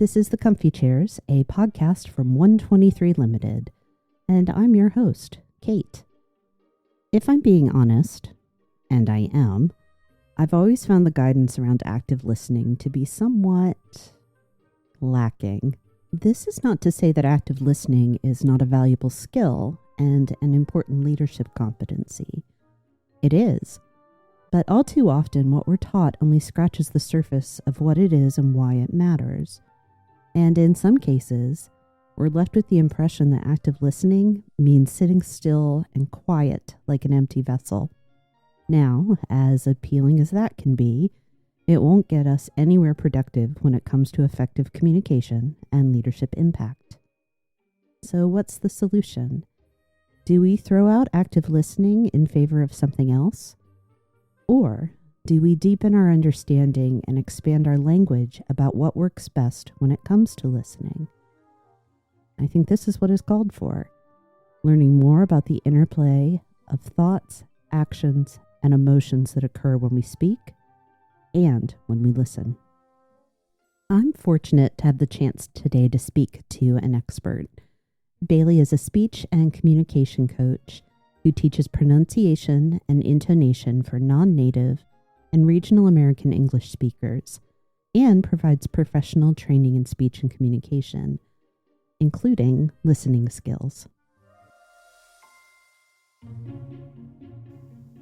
This is The Comfy Chairs, a podcast from 123 Limited, and I'm your host, Kate. If I'm being honest, and I am, I've always found the guidance around active listening to be somewhat lacking. This is not to say that active listening is not a valuable skill and an important leadership competency. It is. But all too often, what we're taught only scratches the surface of what it is and why it matters. And in some cases, we're left with the impression that active listening means sitting still and quiet like an empty vessel. Now, as appealing as that can be, it won't get us anywhere productive when it comes to effective communication and leadership impact. So what's the solution? Do we throw out active listening in favor of something else? Or do we deepen our understanding and expand our language about what works best when it comes to listening? I think this is what is called for, learning more about the interplay of thoughts, actions, and emotions that occur when we speak and when we listen. I'm fortunate to have the chance today to speak to an expert. Bailey is a speech and communication coach who teaches pronunciation and intonation for non-native and regional American English speakers, and provides professional training in speech and communication, including listening skills.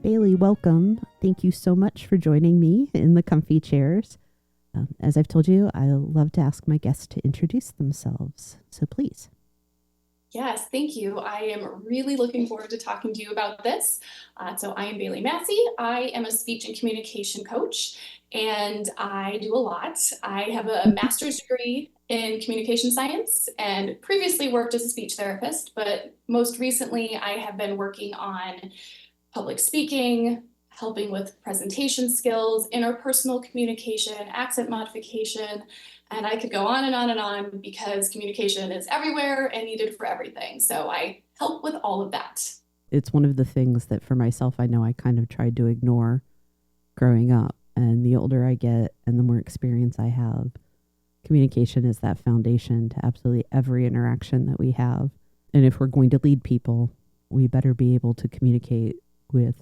Bailey, welcome. Thank you so much for joining me in the comfy chairs. As I've told you, I love to ask my guests to introduce themselves, so please. Yes, thank you. I am really looking forward to talking to you about this. So I am Bailey Massey. I am a speech and communication coach, and I do a lot. I have a master's degree in communication science and previously worked as a speech therapist, but most recently I have been working on public speaking, helping with presentation skills, interpersonal communication, accent modification, and I could go on and on and on because communication is everywhere and needed for everything. So I help with all of that. It's one of the things that for myself, I know I kind of tried to ignore growing up. And the older I get and the more experience I have, communication is that foundation to absolutely every interaction that we have. And if we're going to lead people, we better be able to communicate with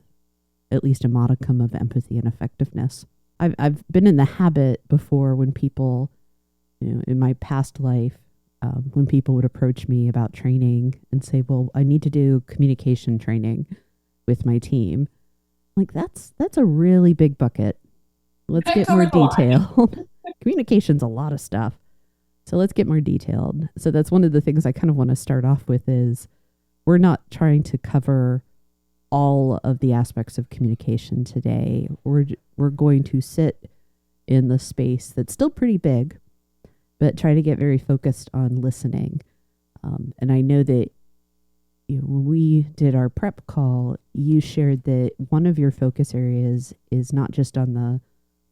at least a modicum of empathy and effectiveness. I've been in the habit before when people, in my past life, when people would approach me about training and say, well, I need to do communication training with my team. Like, that's a really big bucket. Let's get more detailed. Communication's a lot of stuff. So let's get more detailed. So that's one of the things I kind of want to start off with is we're not trying to cover all of the aspects of communication today. We're going to sit in the space that's still pretty big, but try to get very focused on listening. And I know that when we did our prep call, you shared that one of your focus areas is not just on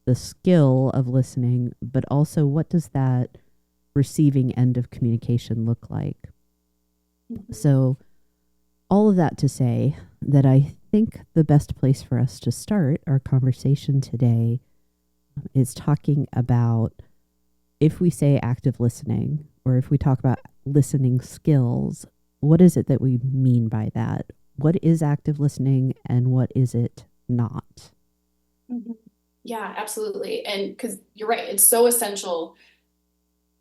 the skill of listening, but also what does that receiving end of communication look like? So all of that to say that I think the best place for us to start our conversation today is talking about if we say active listening, or if we talk about listening skills, what is it that we mean by that? What is active listening and what is it not? Mm-hmm. Yeah, absolutely. And because you're right, it's so essential.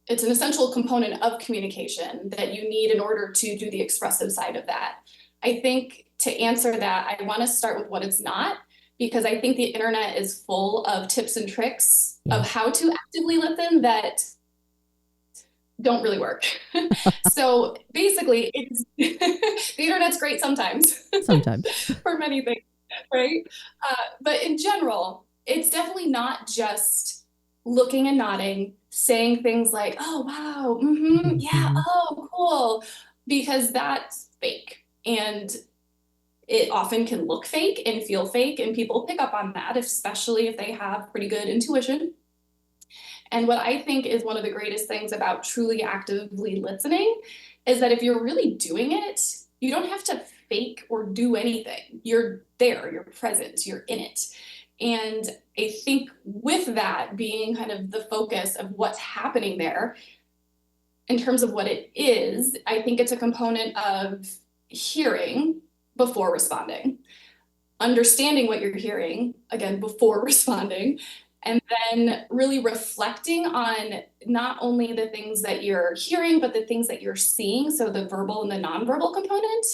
It's an essential component of communication that you need in order to do the expressive side of that. I think to answer that, I want to start with what it's not, because I think the internet is full of tips and tricks of how to actively listen that don't really work. So basically, the internet's great sometimes for many things, right? But in general, it's definitely not just looking and nodding, saying things like, oh, wow, yeah, oh, cool, because that's fake. And it often can look fake and feel fake, and people pick up on that, especially if they have pretty good intuition. And what I think is one of the greatest things about truly actively listening is that if you're really doing it, you don't have to fake or do anything. You're there, you're present, you're in it. And I think with that being kind of the focus of what's happening there, in terms of what it is, I think it's a component of hearing before responding, understanding what you're hearing, again, before responding, and then really reflecting on not only the things that you're hearing, but the things that you're seeing, so the verbal and the nonverbal component,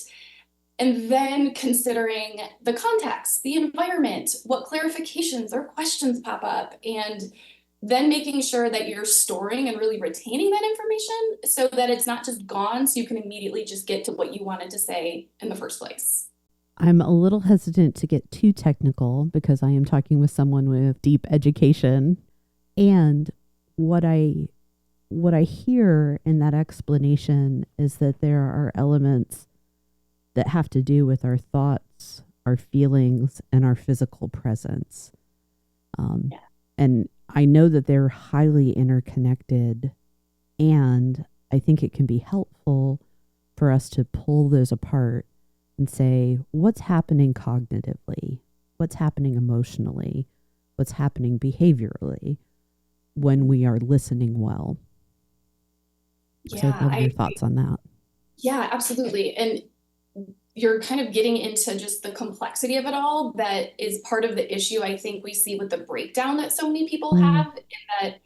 and then considering the context, the environment, what clarifications or questions pop up, and then making sure that you're storing and really retaining that information so that it's not just gone, so you can immediately just get to what you wanted to say in the first place. I'm a little hesitant to get too technical because I am talking with someone with deep education. And what I hear in that explanation is that there are elements that have to do with our thoughts, our feelings, and our physical presence. Yeah. And I know that they're highly interconnected, and I think it can be helpful for us to pull those apart and say, what's happening cognitively? What's happening emotionally? What's happening behaviorally when we are listening well? So I'd love your thoughts on that. Yeah, absolutely. And you're kind of getting into just the complexity of it all that is part of the issue I think we see with the breakdown that so many people have, in that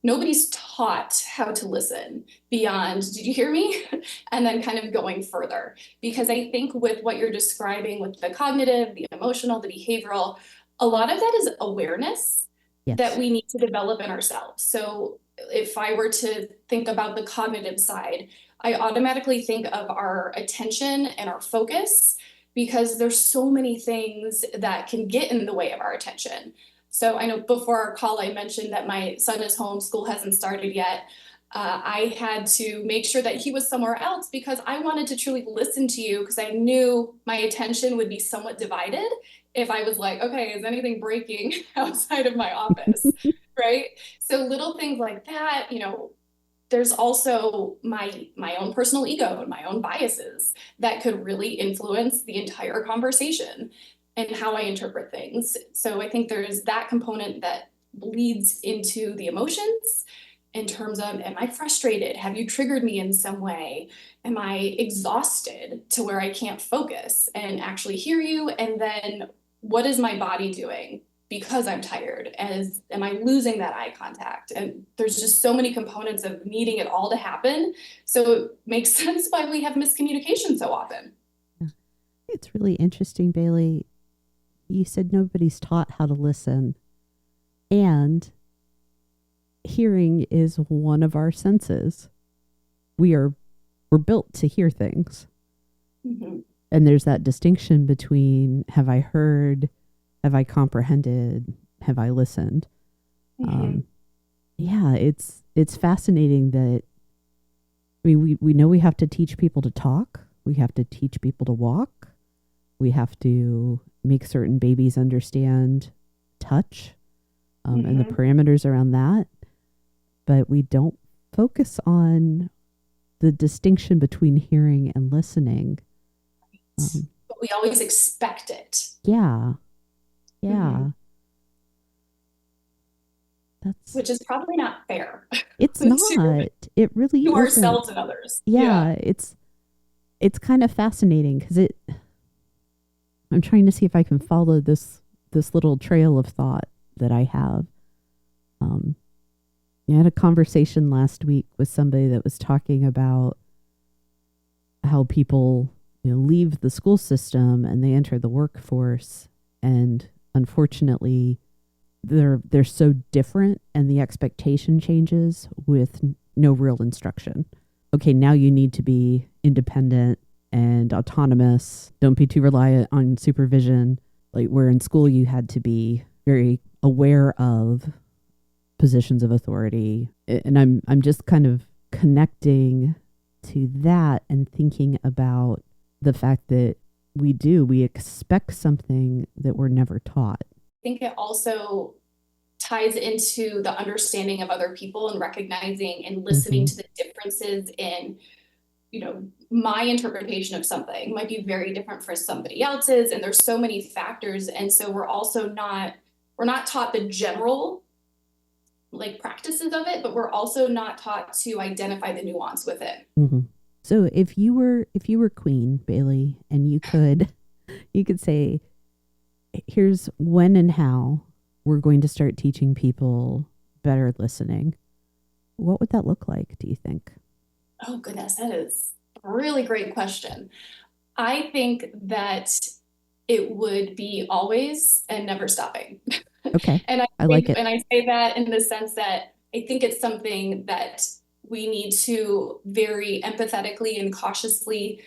nobody's taught how to listen beyond, did you hear me? And then kind of going further. Because I think with what you're describing with the cognitive, the emotional, the behavioral, a lot of that is awareness that we need to develop in ourselves. So if I were to think about the cognitive side, I automatically think of our attention and our focus, because there's so many things that can get in the way of our attention. So I know before our call, I mentioned that my son is home, school hasn't started yet. I had to make sure that he was somewhere else because I wanted to truly listen to you, because I knew my attention would be somewhat divided if I was like, okay, is anything breaking outside of my office, right? So little things like that, there's also my own personal ego and my own biases that could really influence the entire conversation and how I interpret things. So I think there's that component that leads into the emotions in terms of, am I frustrated? Have you triggered me in some way? Am I exhausted to where I can't focus and actually hear you? And then what is my body doing because I'm tired? Am I losing that eye contact? And there's just so many components of needing it all to happen. So it makes sense why we have miscommunication so often. Yeah. It's really interesting, Bailey. You said nobody's taught how to listen, and hearing is one of our senses. We're built to hear things. Mm-hmm. And there's that distinction between, have I heard, have I comprehended, have I listened? Mm-hmm. Yeah, it's fascinating that, I mean, we know we have to teach people to talk. We have to teach people to walk. We have to make certain babies understand touch and the parameters around that. But we don't focus on the distinction between hearing and listening. But we always expect it. Yeah. Yeah. Which is probably not fair. It's not. It really to isn't. Ourselves and others. Yeah. It's kind of fascinating because I'm trying to see if I can follow this little trail of thought that I have. I had a conversation last week with somebody that was talking about how people leave the school system and they enter the workforce, and unfortunately they're so different, and the expectation changes with no real instruction. Okay, now you need to be independent and autonomous. Don't be too reliant on supervision. Like, where in school you had to be very aware of positions of authority. And I'm just kind of connecting to that and thinking about the fact that we expect something that we're never taught. I think it also ties into the understanding of other people and recognizing and listening to the differences in, my interpretation of something might be very different for somebody else's. And there's so many factors. And so we're not taught the general like practices of it, but we're also not taught to identify the nuance with it. Mm-hmm. So if you were Queen Bailey, and you could say, here's when and how we're going to start teaching people better listening, what would that look like, do you think? Oh goodness, that is a really great question. I think that it would be always and never stopping. Okay. And I like it. and I say that in the sense that I think it's something that we need to very empathetically and cautiously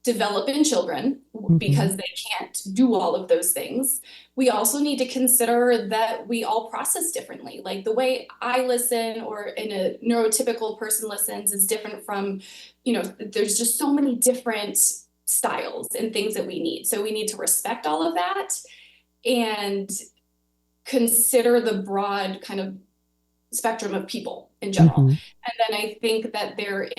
develop in children Mm-hmm. because they can't do all of those things. We also need to consider that we all process differently. Like the way I listen or in a neurotypical person listens is different from, there's just so many different styles and things that we need. So we need to respect all of that and consider the broad kind of spectrum of people in general. Mm-hmm. And then I think that there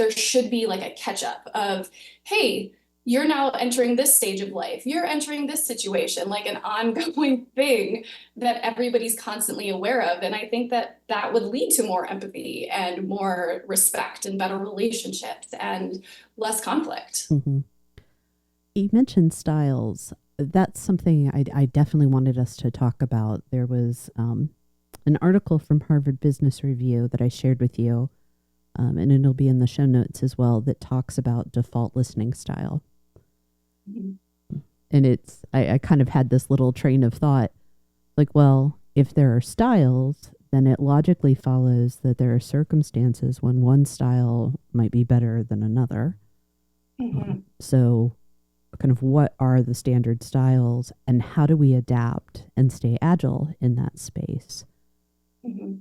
should be like a catch up of, hey, you're now entering this stage of life. You're entering this situation, like an ongoing thing that everybody's constantly aware of. And I think that that would lead to more empathy and more respect and better relationships and less conflict. Mm-hmm. You mentioned styles. That's something I definitely wanted us to talk about. There was an article from Harvard Business Review that I shared with you, and it'll be in the show notes as well, that talks about default listening style. Mm-hmm. And I kind of had this little train of thought, like, well, if there are styles, then it logically follows that there are circumstances when one style might be better than another. Mm-hmm. So kind of what are the standard styles and how do we adapt and stay agile in that space? Mm-hmm.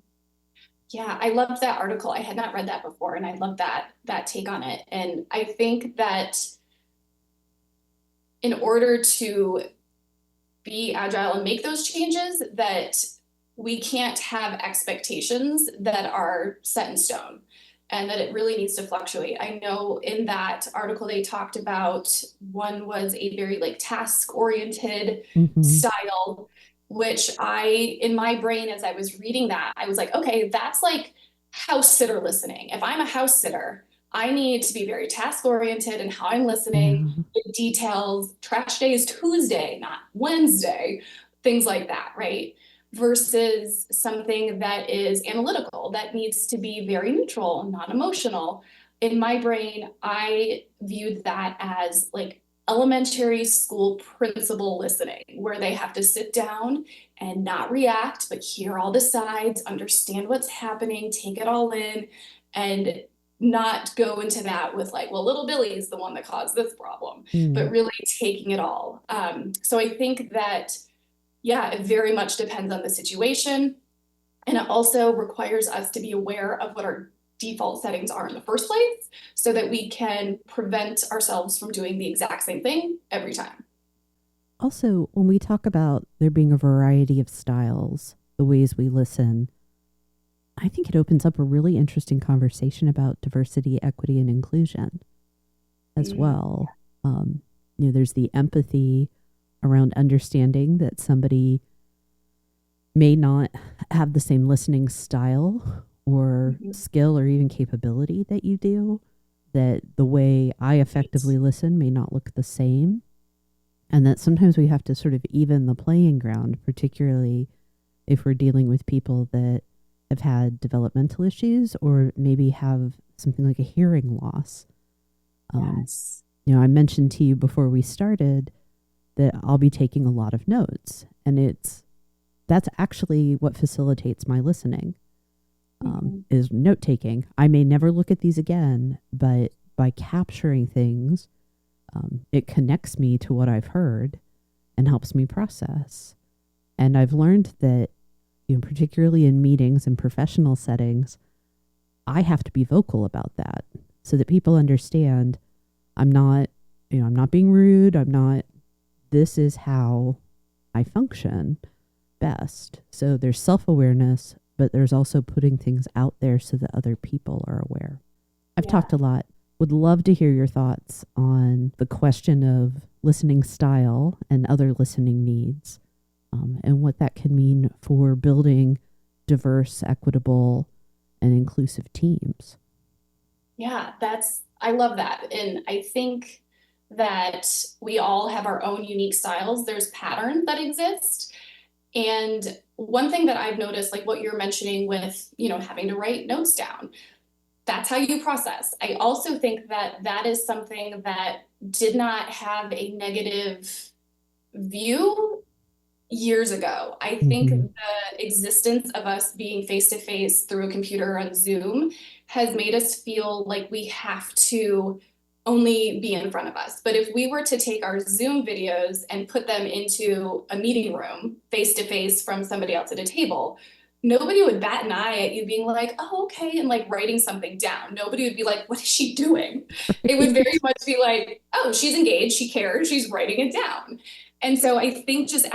Yeah, I loved that article. I had not read that before, and I love that take on it. And I think that in order to be agile and make those changes, that we can't have expectations that are set in stone and that it really needs to fluctuate. I know in that article they talked about one was a very like task oriented Mm-hmm. style, which in my brain, as I was reading that, I was like, okay, that's like house sitter listening. If I'm a house sitter, I need to be very task oriented in how I'm listening, with details. Trash day is Tuesday, not Wednesday, things like that, right? Versus something that is analytical, that needs to be very neutral, non-emotional. In my brain, I viewed that as like elementary school principal listening, where they have to sit down and not react, but hear all the sides, understand what's happening, take it all in, and not go into that with like, well, little Billy is the one that caused this problem, but really taking it all. So I think that, yeah, it very much depends on the situation. And it also requires us to be aware of what our default settings are in the first place so that we can prevent ourselves from doing the exact same thing every time. Also, when we talk about there being a variety of styles, the ways we listen, I think it opens up a really interesting conversation about diversity, equity, and inclusion as well. There's the empathy around understanding that somebody may not have the same listening style or skill or even capability that you do, that the way I effectively listen may not look the same, and that sometimes we have to sort of even the playing ground, particularly if we're dealing with people that have had developmental issues or maybe have something like a hearing loss. Yes. I mentioned to you before we started that I'll be taking a lot of notes, and that's actually what facilitates my listening, is note taking. I may never look at these again, but by capturing things, it connects me to what I've heard and helps me process. And I've learned that, particularly in meetings and professional settings, I have to be vocal about that so that people understand I'm not being rude. This is how I function best. So there's self-awareness, but there's also putting things out there so that other people are aware. I've talked a lot. Would love to hear your thoughts on the question of listening style and other listening needs. and what that can mean for building diverse, equitable, and inclusive teams. Yeah, I love that. And I think that we all have our own unique styles. There's patterns that exist. And one thing that I've noticed, like what you're mentioning with, having to write notes down, that's how you process. I also think that that is something that did not have a negative view years ago. I think Mm-hmm. the existence of us being face to face through a computer on Zoom has made us feel like we have to only be in front of us. But if we were to take our Zoom videos and put them into a meeting room face to face from somebody else at a table, nobody would bat an eye at you being like, oh, okay, and like writing something down. Nobody would be like, what is she doing? It would very much be like, oh, she's engaged, she cares, she's writing it down. And so I think just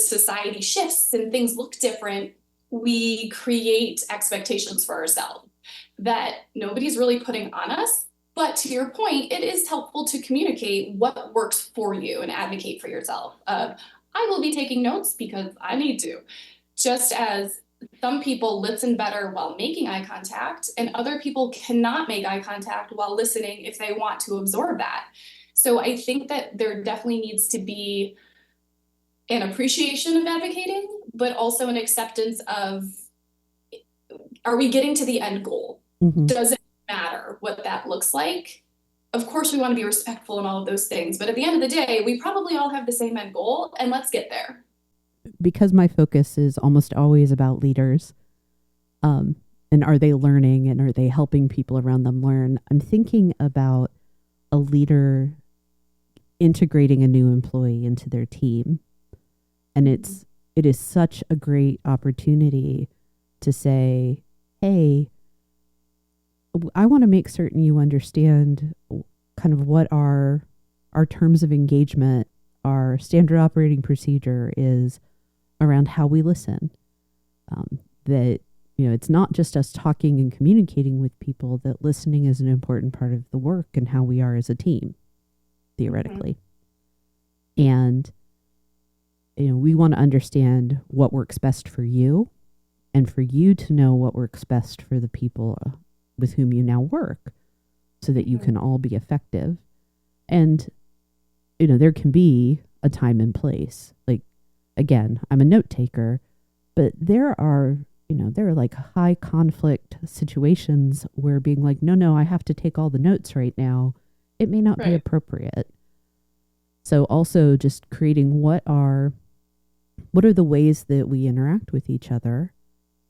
society shifts and things look different, we create expectations for ourselves that nobody's really putting on us. But to your point, it is helpful to communicate what works for you and advocate for yourself. I will be taking notes because I need to. Just as some people listen better while making eye contact, and other people cannot make eye contact while listening if they want to absorb that. So I think that there definitely needs to be an appreciation of advocating, but also an acceptance of, are we getting to the end goal? Mm-hmm. Does it matter what that looks like? Of course, we want to be respectful in all of those things, but at the end of the day, we probably all have the same end goal, and let's get there. Because my focus is almost always about leaders, and are they learning and are they helping people around them learn? I'm thinking about a leader integrating a new employee into their team. And it is such a great opportunity to say, hey, I want to make certain you understand kind of what our terms of engagement, our standard operating procedure is around how we listen. That, it's not just us talking and communicating with people, that listening is an important part of the work and how we are as a team, theoretically. Mm-hmm. And, we want to understand what works best for you and for you to know what works best for the people with whom you now work so that you can all be effective. And, there can be a time and place. Like, again, I'm a note taker, but there are like high conflict situations where being like, no, I have to take all the notes right now, it may not be appropriate. So also just creating what are the ways that we interact with each other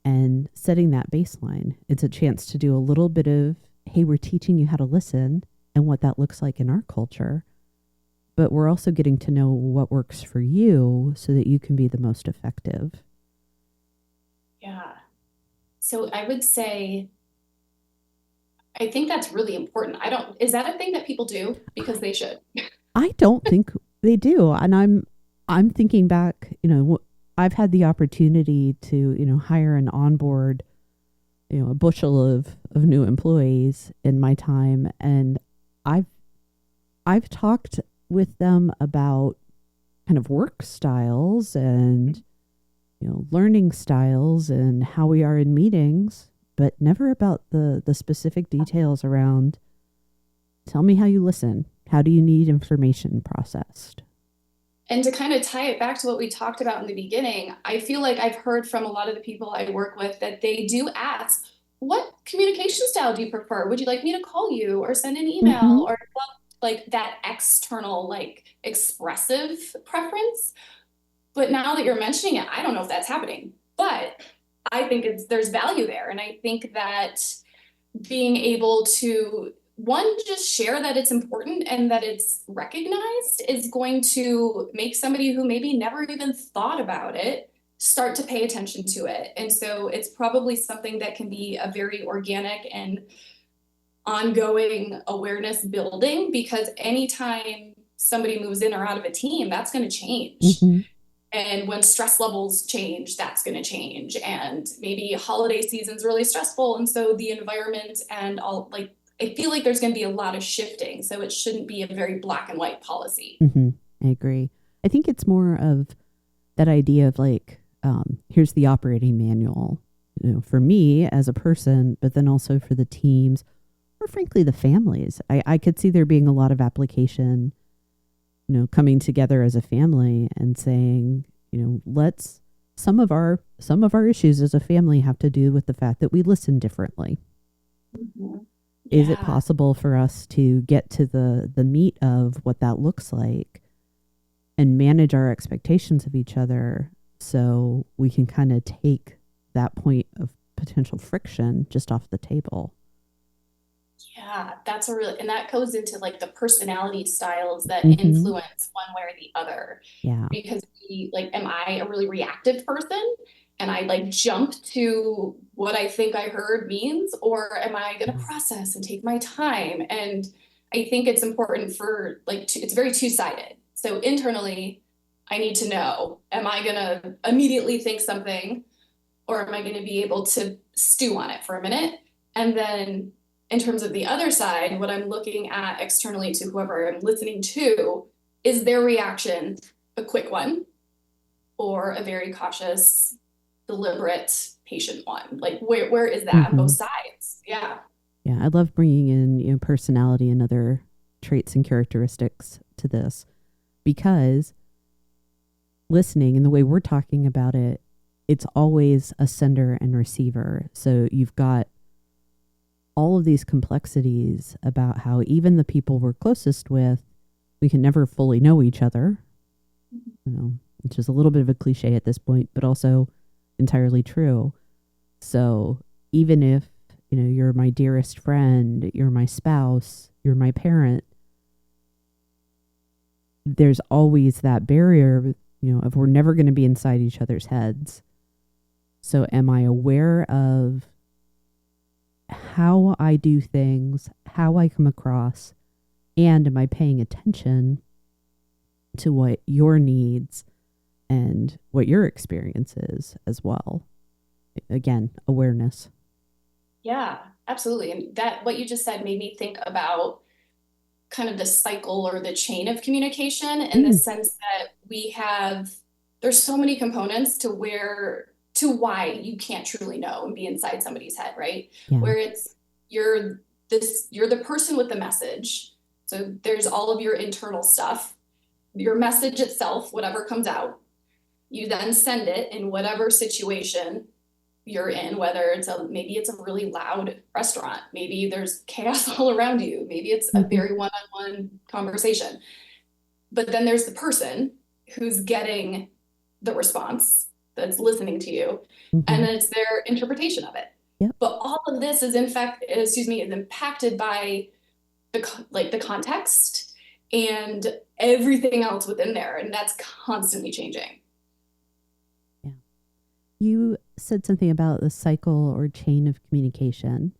and setting that baseline. It's a chance to do a little bit of, hey, we're teaching you how to listen and what that looks like in our culture. But we're also getting to know what works for you so that you can be the most effective. Yeah. So I would say, I think that's really important. Is that a thing that people do? Because they should. I don't think they do. And I'm thinking back, I've had the opportunity to, hire and onboard, a bushel of new employees in my time. And I've talked with them about kind of work styles and, learning styles and how we are in meetings, but never about the specific details around, tell me how you listen. How do you need information processed? And to kind of tie it back to what we talked about in the beginning, I feel like I've heard from a lot of the people I work with that they do ask, what communication style do you prefer? Would you like me to call you or send an email? Mm-hmm. Or like that external, like expressive preference? But now that you're mentioning it, I don't know if that's happening, but I think there's value there. And I think that being able to, one, just share that it's important and that it's recognized is going to make somebody who maybe never even thought about it start to pay attention to it. And so it's probably something that can be a very organic and ongoing awareness building, because anytime somebody moves in or out of a team, that's going to change. Mm-hmm. And when stress levels change, that's going to change. And maybe holiday season's really stressful. And so the environment and all, like, I feel like there's going to be a lot of shifting. So it shouldn't be a very black and white policy. Mm-hmm. I agree. I think it's more of that idea of like, here's the operating manual, for me as a person, but then also for the teams or frankly the families. I could see there being a lot of application, coming together as a family and saying, let's some of our issues as a family have to do with the fact that we listen differently. Mhm. Is it Yeah. possible for us to get to the meat of what that looks like and manage our expectations of each other so we can kind of take that point of potential friction just off the table? Yeah, that's a really, and that goes into like the personality styles that Mm-hmm. influence one way or the other. Yeah. Because am I a really reactive person and I like jump to what I think I heard means, or am I going to Yeah. process and take my time? And I think it's important for it's very two-sided. So internally, I need to know, am I going to immediately think something, or am I going to be able to stew on it for a minute? And then in terms of the other side, what I'm looking at externally to whoever I'm listening to, is their reaction a quick one or a very cautious, deliberate, patient one? Like where is that on Mm-hmm. both sides? Yeah. Yeah. I love bringing in, personality and other traits and characteristics to this because listening and the way we're talking about it, it's always a sender and receiver. So you've got all of these complexities about how even the people we're closest with, we can never fully know each other, which is a little bit of a cliche at this point, but also entirely true. So even if, you're my dearest friend, you're my spouse, you're my parent, there's always that barrier, of we're never going to be inside each other's heads. So am I aware of how I do things, how I come across, and am I paying attention to what your needs and what your experience is as well? Again, awareness. Yeah, absolutely. And that what you just said made me think about kind of the cycle or the chain of communication in the Mm, sense that there's so many components to why you can't truly know and be inside somebody's head, right? yeah. Where you're the person with the message. So there's all of your internal stuff, your message itself, whatever comes out. You then send it in whatever situation you're in, whether maybe it's a really loud restaurant, maybe there's chaos all around you, maybe it's a Mm-hmm. very one-on-one conversation. But then there's the person who's getting the response, that's listening to you, Mm-hmm. and then it's their interpretation of it. Yep. But all of this is is impacted by the context and everything else within there, and that's constantly changing. Yeah. You said something about the cycle or chain of communication.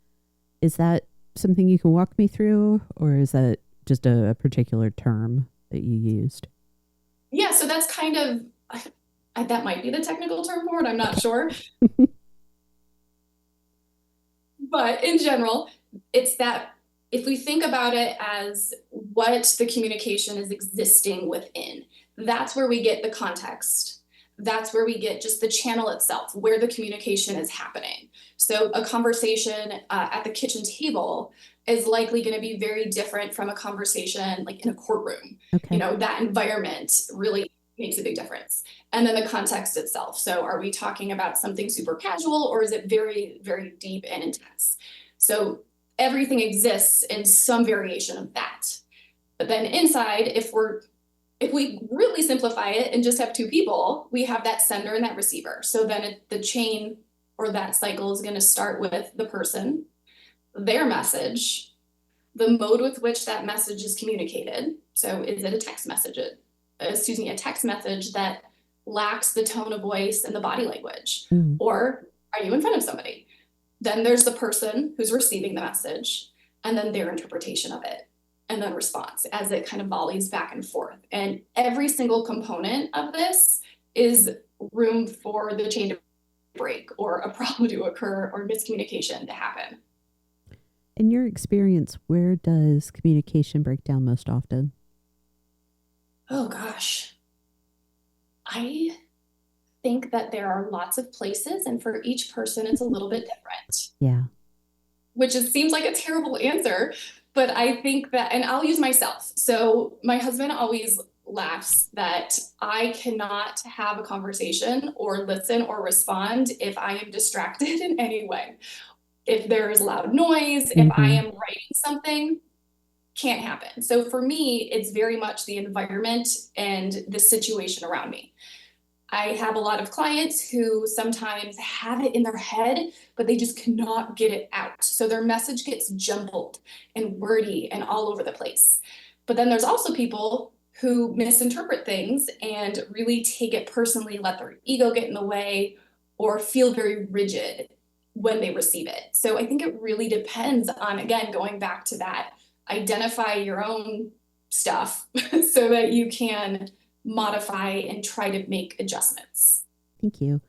Is that something you can walk me through, or is that just a particular term that you used? Yeah, so that's kind of that might be the technical term for it, I'm not Okay. sure. But in general, it's that if we think about it as what the communication is existing within, that's where we get the context. That's where we get just the channel itself, where the communication is happening. So a conversation at the kitchen table is likely going to be very different from a conversation like in a courtroom. Okay. That environment really makes a big difference. And then the context itself. So are we talking about something super casual, or is it very, very deep and intense? So everything exists in some variation of that. But then inside, if we really simplify it and just have two people, we have that sender and that receiver. So then the chain or that cycle is going to start with the person, their message, the mode with which that message is communicated. So is it a a text message that lacks the tone of voice and the body language? Mm. Or are you in front of somebody? Then there's the person who's receiving the message, and then their interpretation of it, and then response as it kind of volleys back and forth. And every single component of this is room for the chain to break or a problem to occur or miscommunication to happen. In your experience, where does communication break down most often? Oh gosh. I think that there are lots of places, and for each person, it's a little bit different, Yeah. which seems like a terrible answer. But I think that, and I'll use myself. So my husband always laughs that I cannot have a conversation or listen or respond if I am distracted in any way. If there is loud noise, if I Mm-hmm. am writing something, can't happen. So for me, it's very much the environment and the situation around me. I have a lot of clients who sometimes have it in their head, but they just cannot get it out. So their message gets jumbled and wordy and all over the place. But then there's also people who misinterpret things and really take it personally, let their ego get in the way, or feel very rigid when they receive it. So I think it really depends on, again, going back to that, identify your own stuff so that you can modify and try to make adjustments. Thank you.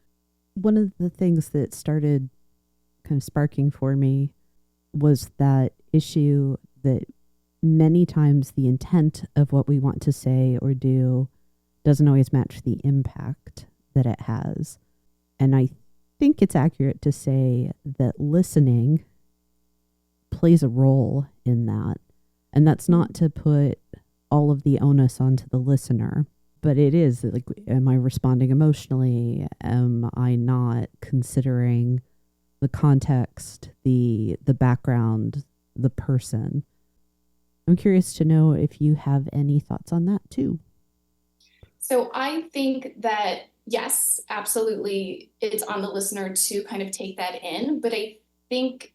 One of the things that started kind of sparking for me was that issue that many times the intent of what we want to say or do doesn't always match the impact that it has. And I think it's accurate to say that listening plays a role in that. And that's not to put all of the onus onto the listener, but it is like, am I responding emotionally? Am I not considering the context, the background, the person? I'm curious to know if you have any thoughts on that too. So I think that, yes, absolutely, it's on the listener to kind of take that in. But I think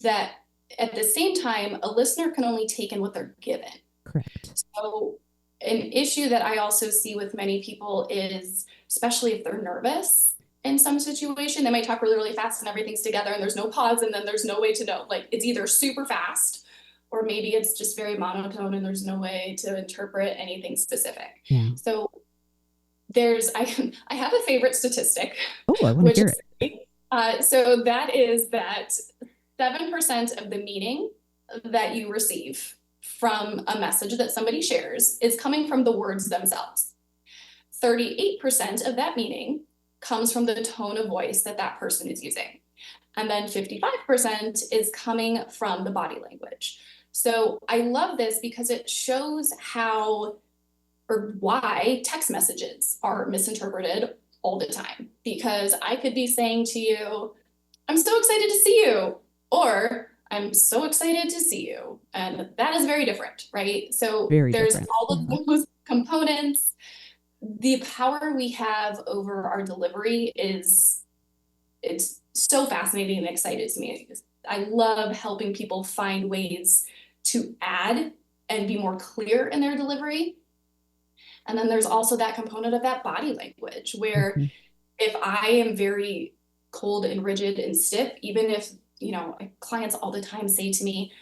that at the same time, a listener can only take in what they're given. Correct. So an issue that I also see with many people is, especially if they're nervous in some situation, they might talk really, really fast and everything's together and there's no pause and then there's no way to know. Like it's either super fast or maybe it's just very monotone and there's no way to interpret anything specific. Yeah. So I have a favorite statistic, Oh, I want to which hear is it. so that is that 7% of the meaning that you receive from a message that somebody shares is coming from the words themselves. 38% of that meaning comes from the tone of voice that that person is using. And then 55% is coming from the body language. So I love this because it shows how or why text messages are misinterpreted all the time. Because I could be saying to you, I'm so excited to see you, or I'm so excited to see you. And that is very different, right? So Very there's different. all of those components. The power we have over our delivery it's so fascinating and excited to me. I love helping people find ways to add and be more clear in their delivery. And then there's also that component of that body language where Mm-hmm. if I am very cold and rigid and stiff, even if, clients all the time say to me,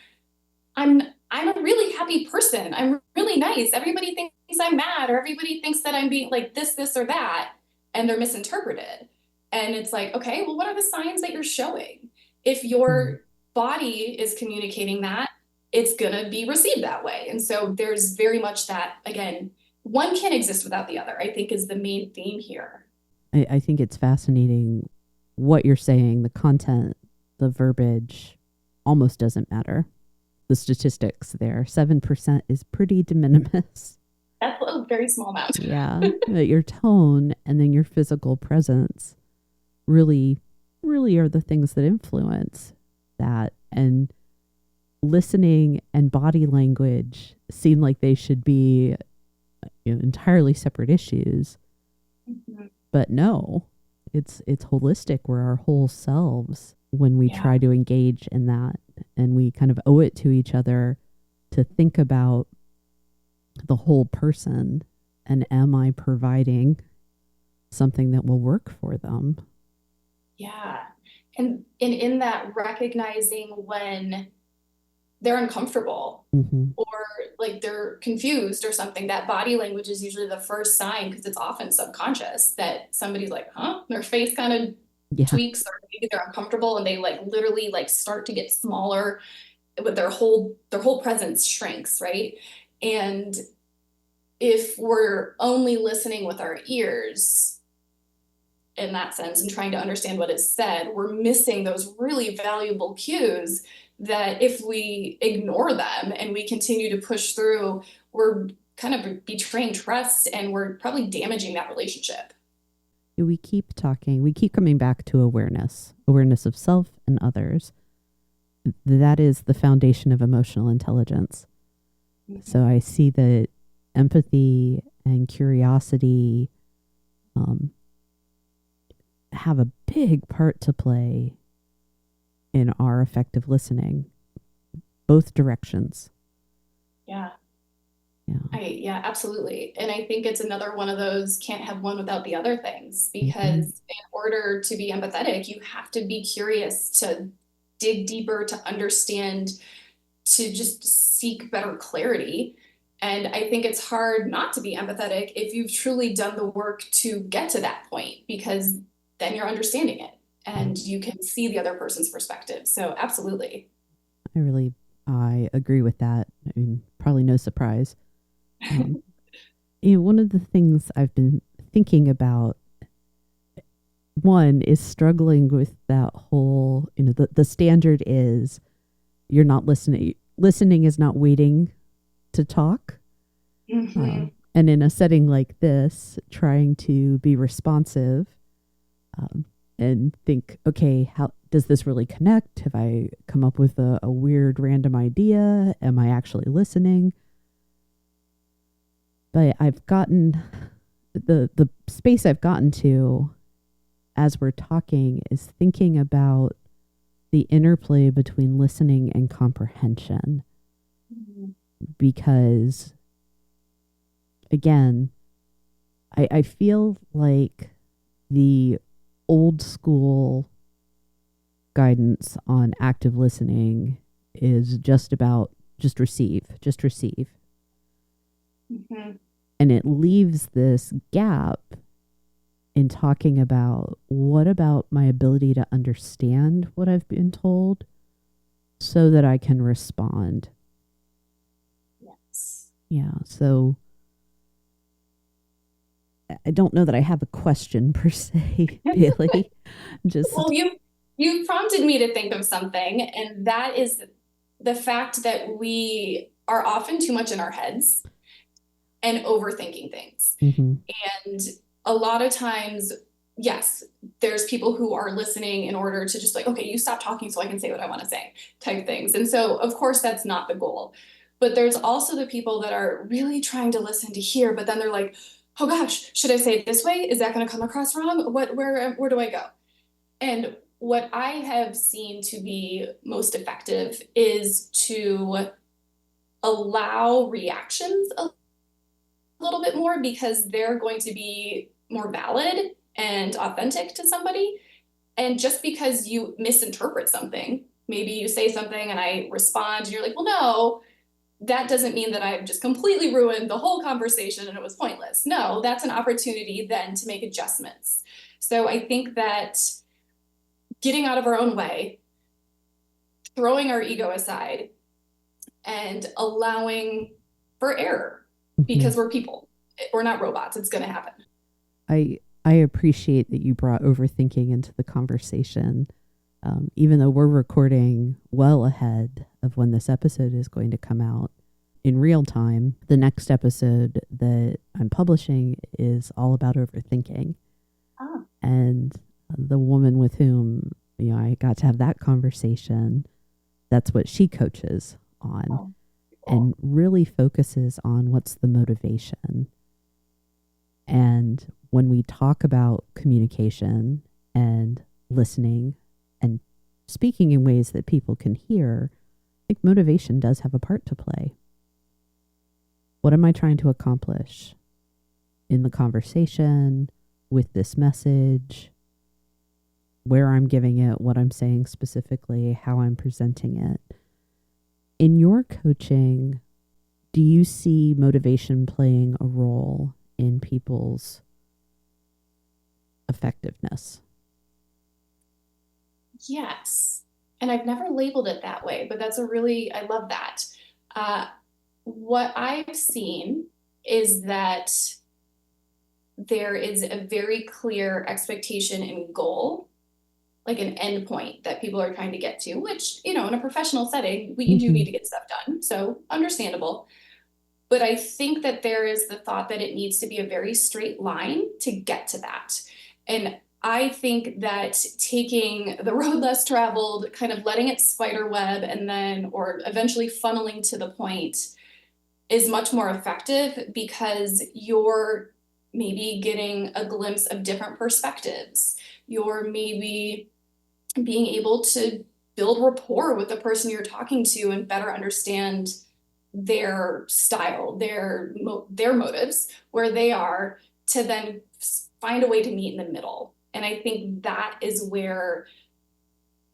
I'm a really happy person. I'm really nice. Everybody thinks I'm mad or everybody thinks that I'm being like this or that, and they're misinterpreted. And it's like, okay, well, what are the signs that you're showing? If your body is communicating that, it's gonna be received that way. And so there's very much that, again, one can't exist without the other, I think is the main theme here. I think it's fascinating what you're saying. The content, the verbiage almost doesn't matter. The statistics there, 7% is pretty de minimis. That's a very small amount. Yeah. But your tone and then your physical presence really, really are the things that influence that. And listening and body language seem like they should be entirely separate issues. Mm-hmm. But no, it's holistic. We're our whole selves when we try to engage in that, and we kind of owe it to each other to think about the whole person and am I providing something that will work for them? Yeah. And in that recognizing when they're uncomfortable Mm-hmm. or like they're confused or something, that body language is usually the first sign because it's often subconscious that somebody's like, huh? Their face kind of Yeah. tweaks or maybe they're uncomfortable and they like literally like start to get smaller, but their whole presence shrinks, right? And if we're only listening with our ears, in that sense and trying to understand what is said, we're missing those really valuable cues that if we ignore them and we continue to push through, we're kind of betraying trust and we're probably damaging that relationship. We keep talking, we keep coming back to awareness of self and others. That is the foundation of emotional intelligence. So I see that empathy and curiosity have a big part to play in our effective listening, both directions. Yeah. Yeah. Yeah, absolutely. And I think it's another one of those can't have one without the other things, because in order to be empathetic, you have to be curious, to dig deeper, to understand, to just seek better clarity. And I think it's hard not to be empathetic if you've truly done the work to get to that point, because then you're understanding it and you can see the other person's perspective. So absolutely. I agree with that. I mean, probably no surprise. One of the things I've been thinking about, one, is struggling with that whole, the standard is you're not listening. Listening is not waiting to talk. And in a setting like this, trying to be responsive and think, okay, how does this really connect? Have I come up with a weird random idea? Am I actually listening? But I've gotten the space I've gotten to as we're talking is thinking about the interplay between listening and comprehension. Because again, I feel like the old school guidance on active listening is just about just receive. And it leaves this gap in talking about what about my ability to understand what I've been told so that I can respond. Yes. Yeah. So I don't know that I have a question per se, Bailey. Well, you prompted me to think of something, and that is the fact that we are often too much in our heads and overthinking things. And a lot of times, yes, there's people who are listening in order to just like, okay, you stop talking so I can say what I want to say type things. And so, of course, that's not the goal. But there's also the people that are really trying to listen to hear, but then they're like, oh gosh, should I say it this way? Is that going to come across wrong? Where do I go? And what I have seen to be most effective is to allow reactions a little bit more, because they're going to be more valid and authentic to somebody. And just because you misinterpret something, maybe you say something and I respond and you're like, well, no, that doesn't mean that I've just completely ruined the whole conversation and it was pointless. No, that's an opportunity then to make adjustments. So I think that getting out of our own way, throwing our ego aside, and allowing for error, because we're people. We're not robots. It's going to happen. I appreciate that you brought overthinking into the conversation. Even though we're recording well ahead of when this episode is going to come out in real time, the next episode that I'm publishing is all about overthinking. And the woman with whom I got to have that conversation, that's what she coaches on, and really focuses on what's the motivation. And when we talk about communication and listening and speaking in ways that people can hear, I think motivation does have a part to play. What am I trying to accomplish in the conversation, with this message, where I'm giving it, what I'm saying specifically, how I'm presenting it? In your coaching, do you see motivation playing a role in people's effectiveness? Yes. And I've never labeled it that way, but I love that. What I've seen is that there is a very clear expectation and goal, like an end point that people are trying to get to, which, in a professional setting, we do Hmm. need to get stuff done. So understandable. But I think that there is the thought that it needs to be a very straight line to get to that. And I think that taking the road less traveled, kind of letting it spider web and then, or eventually funneling to the point is much more effective because you're maybe getting a glimpse of different perspectives. You're maybe being able to build rapport with the person you're talking to and better understand their style, their motives, where they are, to then find a way to meet in the middle. And I think that is where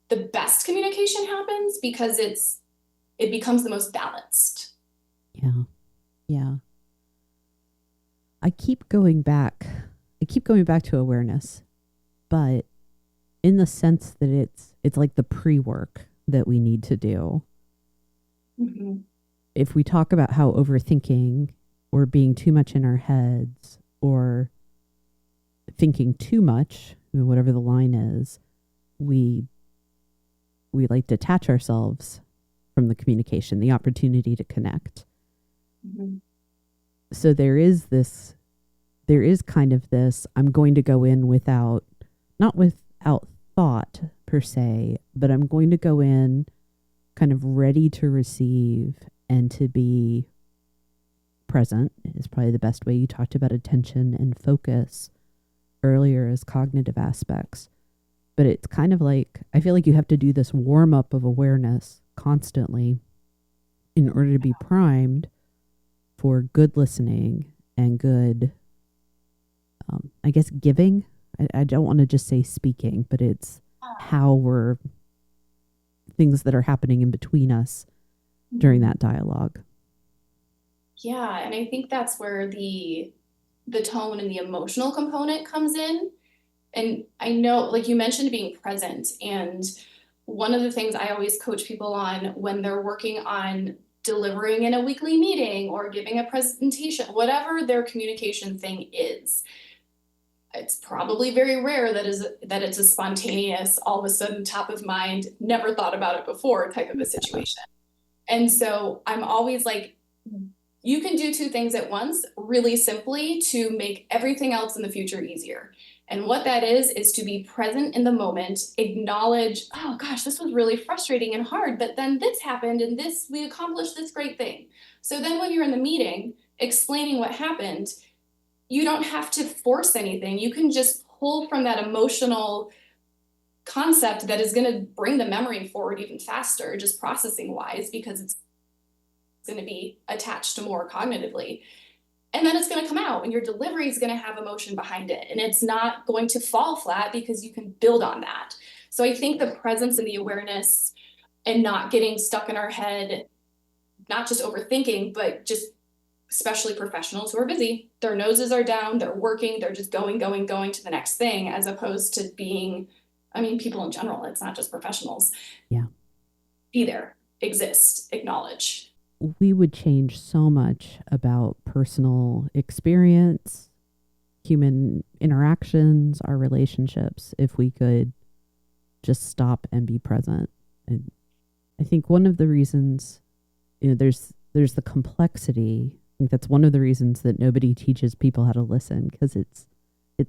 the best communication happens because it becomes the most balanced. Yeah. Yeah. I keep going back. I keep going back to awareness, but in the sense that it's like the pre-work that we need to do. Mm-hmm. If we talk about how overthinking or being too much in our heads or thinking too much, whatever the line is, we like detach ourselves from the communication, the opportunity to connect. Mm-hmm. So there is kind of this, I'm going to go in not without thought per se, but I'm going to go in kind of ready to receive and to be present is probably the best way. You talked about attention and focus earlier as cognitive aspects, but it's kind of like, I feel like you have to do this warm up of awareness constantly in order to be primed for good listening and good, I guess, giving. I don't want to just say speaking, but it's how things that are happening in between us during that dialogue. Yeah, and I think that's where the tone and the emotional component comes in. And I know, like you mentioned, being present. And one of the things I always coach people on when they're working on delivering in a weekly meeting or giving a presentation, whatever their communication thing is, it's probably very rare that it's a spontaneous, all of a sudden top of mind, never thought about it before type of a situation. And so I'm always like, you can do two things at once really simply to make everything else in the future easier. And what that is to be present in the moment, acknowledge, oh gosh, this was really frustrating and hard, but then this happened and we accomplished this great thing. So then when you're in the meeting explaining what happened, you don't have to force anything. You can just pull from that emotional concept that is going to bring the memory forward even faster, just processing wise, because it's going to be attached to more cognitively. And then it's going to come out and your delivery is going to have emotion behind it. And it's not going to fall flat because you can build on that. So I think the presence and the awareness and not getting stuck in our head, not just overthinking, but just especially professionals who are busy, their noses are down, they're working, they're just going to the next thing, as opposed to being, people in general, it's not just professionals. Yeah. Be there, exist, acknowledge. We would change so much about personal experience, human interactions, our relationships, if we could just stop and be present. And I think one of the reasons, there's the complexity. I think that's one of the reasons that nobody teaches people how to listen, because it's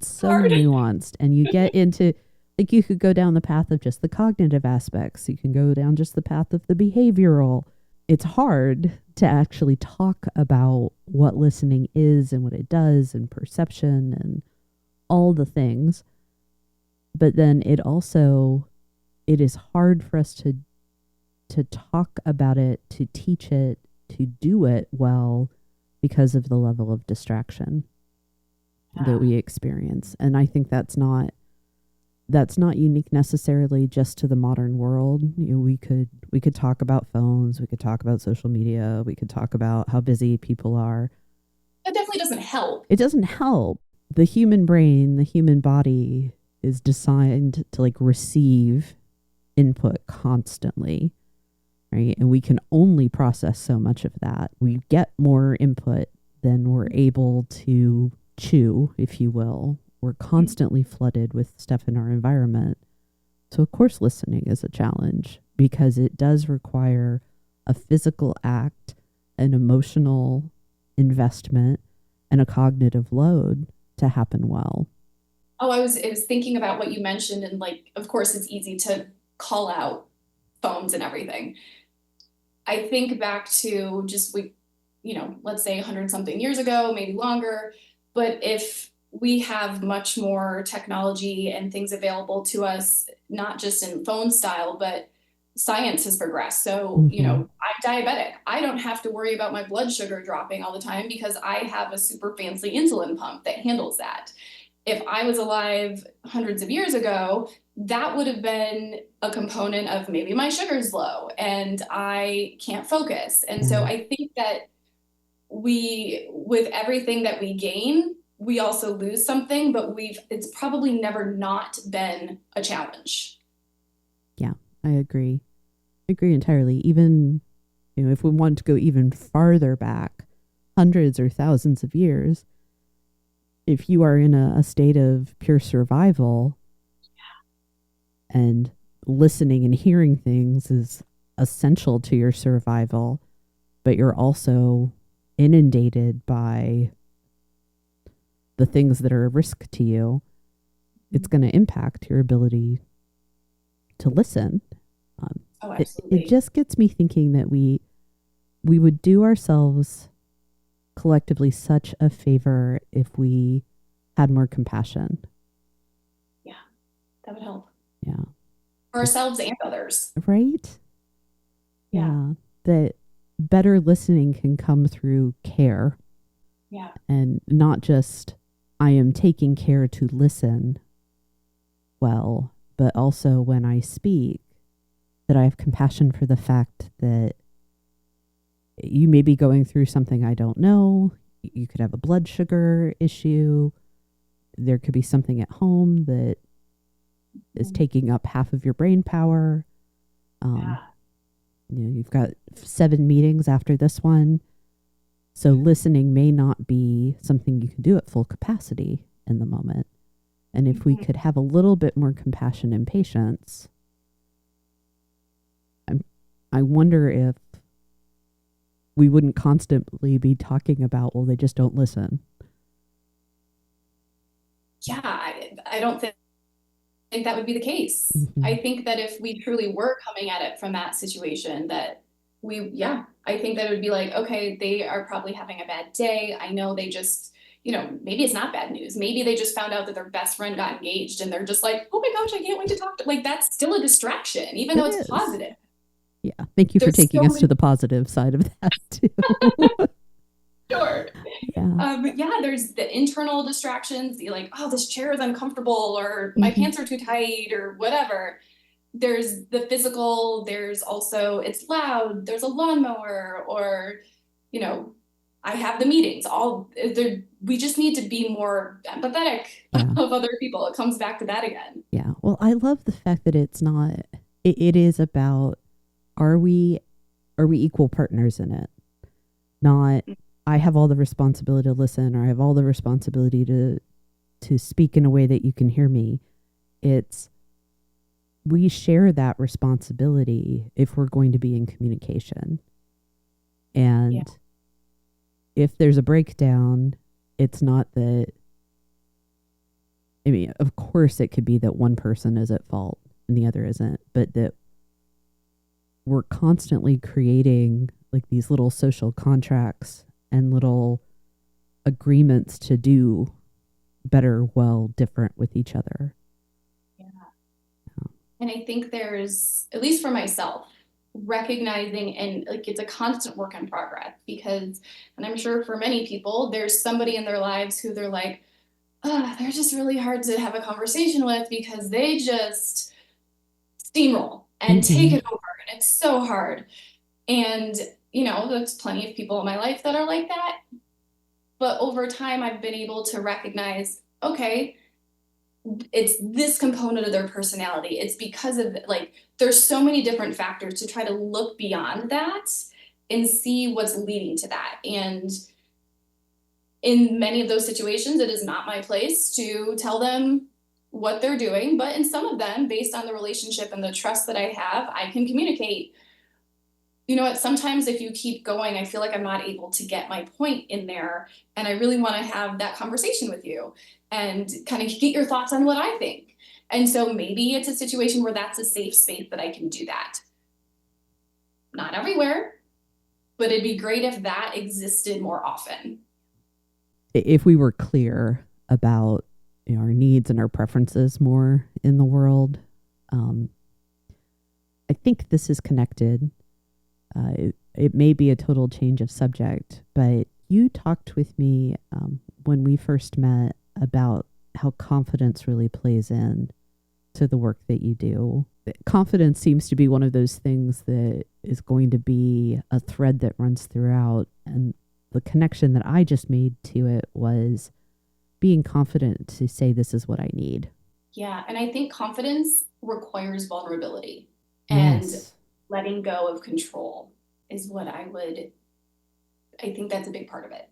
so Hard. nuanced, and you get into, like, you could go down the path of just the cognitive aspects. You can go down just the path of the behavioral. It's hard to actually talk about what listening is and what it does and perception and all the things. But then it is hard for us to talk about it, to teach it, to do it well, because of the level of distraction that we experience. And I think that's not unique necessarily just to the modern world. We could talk about phones, we could talk about social media, we could talk about how busy people are. That definitely doesn't help. It doesn't help. The human brain, the human body is designed to receive input constantly, right? And we can only process so much of that. We get more input than we're able to chew, if you will. We're constantly flooded with stuff in our environment. So, of course, listening is a challenge because it does require a physical act, an emotional investment, and a cognitive load to happen well. Oh, I was thinking about what you mentioned, and like, of course, it's easy to call out phones and everything. I think back to just let's say 100 something years ago, maybe longer, but if we have much more technology and things available to us, not just in phone style, but science has progressed. So, Mm-hmm. I'm diabetic. I don't have to worry about my blood sugar dropping all the time because I have a super fancy insulin pump that handles that. If I was alive hundreds of years ago, that would have been a component of maybe my sugar's low and I can't focus. And so Yeah. I think that with everything that we gain, we also lose something, but it's probably never not been a challenge. Yeah, I agree. I agree entirely. Even, if we want to go even farther back, hundreds or thousands of years, if you are in a state of pure survival and listening and hearing things is essential to your survival, but you're also inundated by the things that are a risk to you, it's going to impact your ability to listen. Oh, It absolutely. just gets me thinking that we would do ourselves collectively such a favor if we had more compassion. Yeah, that would help Yeah. for Just ourselves and others. right. Yeah, Yeah. That better listening can come through care yeah. and not just I am taking care to listen well, but also when I speak, that I have compassion for the fact that you may be going through something I don't know. You could have a blood sugar issue. There could be something at home that is Mhm. taking up half of your brain power. Um, Yeah. you've got 7 meetings after this one. So listening may not be something you can do at full capacity in the moment. And if we Mhm. could have a little bit more compassion and patience, I'm, I wonder if we wouldn't constantly be talking about, well, they just don't listen. Yeah, I don't think that would be the case. Mm-hmm. I think that if we truly were coming at it from that situation, yeah, I think that it would be like, okay, they are probably having a bad day. I know they just, maybe it's not bad news. Maybe they just found out that their best friend got engaged and they're just like, oh my gosh, I can't wait to talk to, like, that's still a distraction, even It though it's is. positive. Yeah. Thank you for There's taking so us to many, the positive side of that, too. sure. Yeah. Yeah, there's the internal distractions, the like, oh, this chair is uncomfortable, or my Mm-hmm. pants are too tight, or whatever. There's the physical, there's also it's loud, there's a lawnmower, or, you know, I have the meetings. All there, we just need to be more empathetic Yeah. of other people. It comes back to that again. Yeah. Well, I love the fact that it's not, it is about, are we, are we equal partners in it? Not, I have all the responsibility to listen or I have all the responsibility to speak in a way that you can hear me. It's, we share that responsibility if we're going to be in communication. Yeah, And if there's a breakdown, it's not that, I mean, of course, it could be that one person is at fault and the other isn't, but that we're constantly creating like these little social contracts and little agreements to do better, well, different with each other. yeah. And I think there's, at least for myself, recognizing and like it's a constant work in progress because, and I'm sure for many people, there's somebody in their lives who they're like, oh, they're just really hard to have a conversation with because they just steamroll and take Mm-hmm. it over. And it's so hard. And, there's plenty of people in my life that are like that. But over time, I've been able to recognize, okay, it's this component of their personality. It's because of like, there's so many different factors to try to look beyond that and see what's leading to that. And in many of those situations, it is not my place to tell them what they're doing. But in some of them, based on the relationship and the trust that I have, I can communicate. You know what, sometimes if you keep going, I feel like I'm not able to get my point in there. And I really want to have that conversation with you and kind of get your thoughts on what I think. And so maybe it's a situation where that's a safe space that I can do that. Not everywhere, but it'd be great if that existed more often. If we were clear about our needs and our preferences more in the world, I think this is connected. It may be a total change of subject, but you talked with me when we first met about how confidence really plays in to the work that you do. Confidence seems to be one of those things that is going to be a thread that runs throughout. And the connection that I just made to it was being confident to say, this is what I need. Yeah. And I think confidence requires vulnerability. Yes. And letting go of control is what I think that's a big part of it.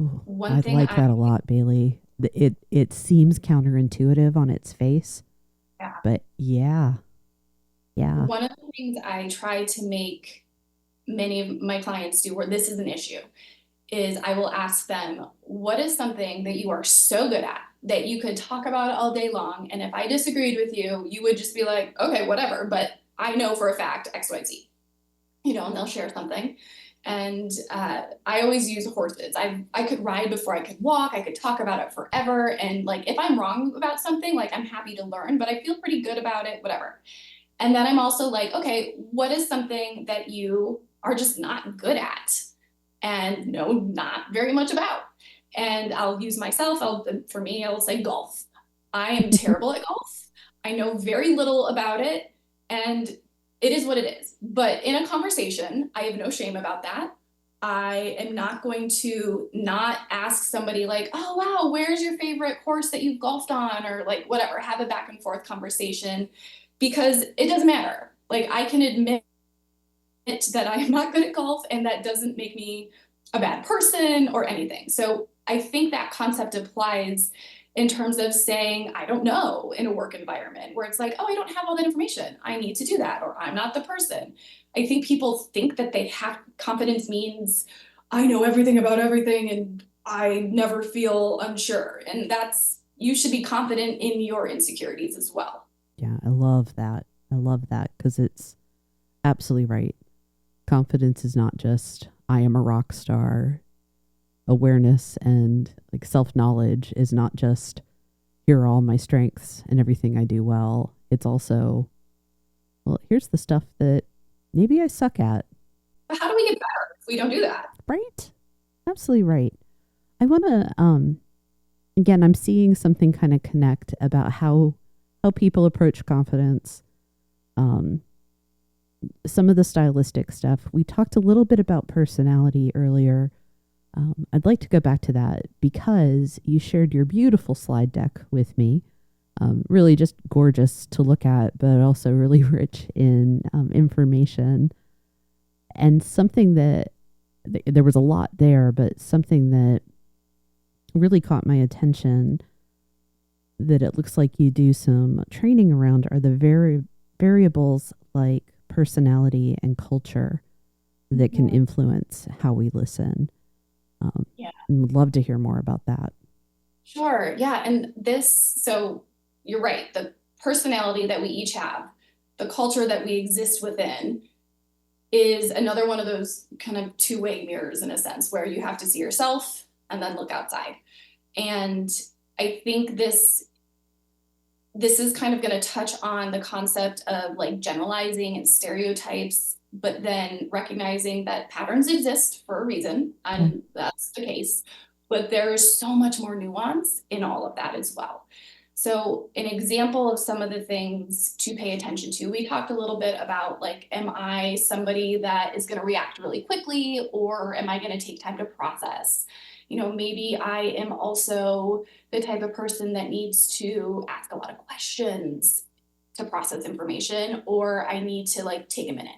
Ooh, I like that a lot, Bailey. It seems counterintuitive on its face, but yeah. One of the things I try to make many of my clients do where this is an issue is I will ask them, what is something that you are so good at that you could talk about all day long? And if I disagreed with you, you would just be like, okay, whatever. But I know for a fact X, Y, Z, and they'll share something. And I always use horses. I could ride before I could walk. I could talk about it forever. And like, if I'm wrong about something, like I'm happy to learn, but I feel pretty good about it, whatever. And then I'm also like, okay, what is something that you are just not good at and know not very much about? And I'll use myself. For me, I'll say golf. I am terrible at golf. I know very little about it, and it is what it is. But in a conversation, I have no shame about that. I am not going to not ask somebody like, oh, wow, where's your favorite course that you've golfed on? Or like, whatever, have a back and forth conversation, because it doesn't matter. Like, I can admit that I am not good at golf, and that doesn't make me a bad person or anything. So I think that concept applies in terms of saying, I don't know, in a work environment where it's like, oh, I don't have all that information. I need to do that, or I'm not the person. I think people think that they have confidence means I know everything about everything and I never feel unsure. And you should be confident in your insecurities as well. Yeah, I love that. I love that because it's absolutely right. Confidence is not just, I am a rock star. Awareness and like self-knowledge is not just, here are all my strengths and everything I do well. It's also, well, here's the stuff that maybe I suck at. But how do we get better if we don't do that? Right. Absolutely right. I want to, again, I'm seeing something kind of connect about how people approach confidence. Some of the stylistic stuff. We talked a little bit about personality earlier. I'd like to go back to that because you shared your beautiful slide deck with me. Really just gorgeous to look at, but also really rich in information. And something that, there was a lot there, but something that really caught my attention that it looks like you do some training around are the variables like personality and culture that can influence how we listen. Would love to hear more about that. Sure. Yeah. And so you're right. The personality that we each have, the culture that we exist within is another one of those kind of two-way mirrors in a sense where you have to see yourself and then look outside. And I think this is kind of going to touch on the concept of like generalizing and stereotypes, but then recognizing that patterns exist for a reason, and that's the case, but there's so much more nuance in all of that as well. So an example of some of the things to pay attention to, we talked a little bit about like, am I somebody that is going to react really quickly, or am I going to take time to process? Maybe I am also the type of person that needs to ask a lot of questions to process information, or I need to like take a minute.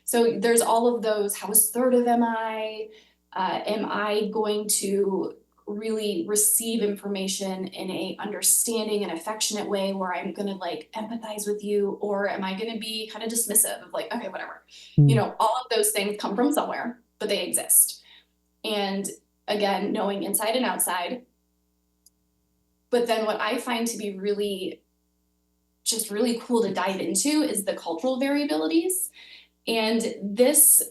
So there's all of those. How assertive am I? Am I going to really receive information in a understanding and affectionate way where I'm going to like empathize with you, or am I going to be kind of dismissive of like, okay, whatever. Mm. All of those things come from somewhere, but they exist. And again, knowing inside and outside. But then what I find to be really cool to dive into is the cultural variabilities. And this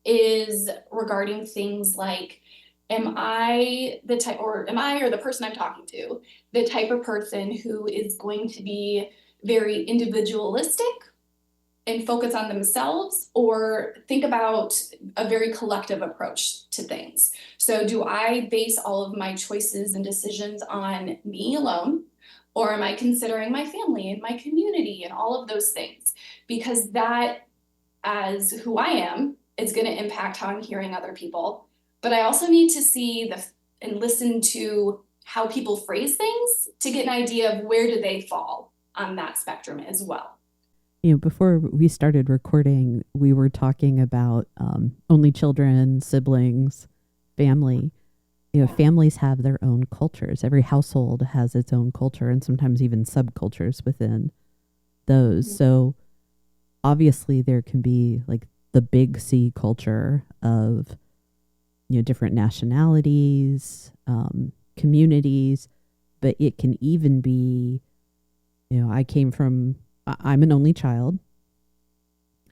is regarding things like, am I or the person I'm talking to, the type of person who is going to be very individualistic and focus on themselves, or think about a very collective approach to things? So do I base all of my choices and decisions on me alone? Or am I considering my family and my community and all of those things? Because that, as who I am, is going to impact how I'm hearing other people. But I also need to see and listen to how people phrase things to get an idea of where do they fall on that spectrum as well. Before we started recording, we were talking about only children, siblings, family. Families have their own cultures. Every household has its own culture, and sometimes even subcultures within those. Mm-hmm. So obviously there can be like the big C culture of, different nationalities, communities, but it can even be, I'm an only child,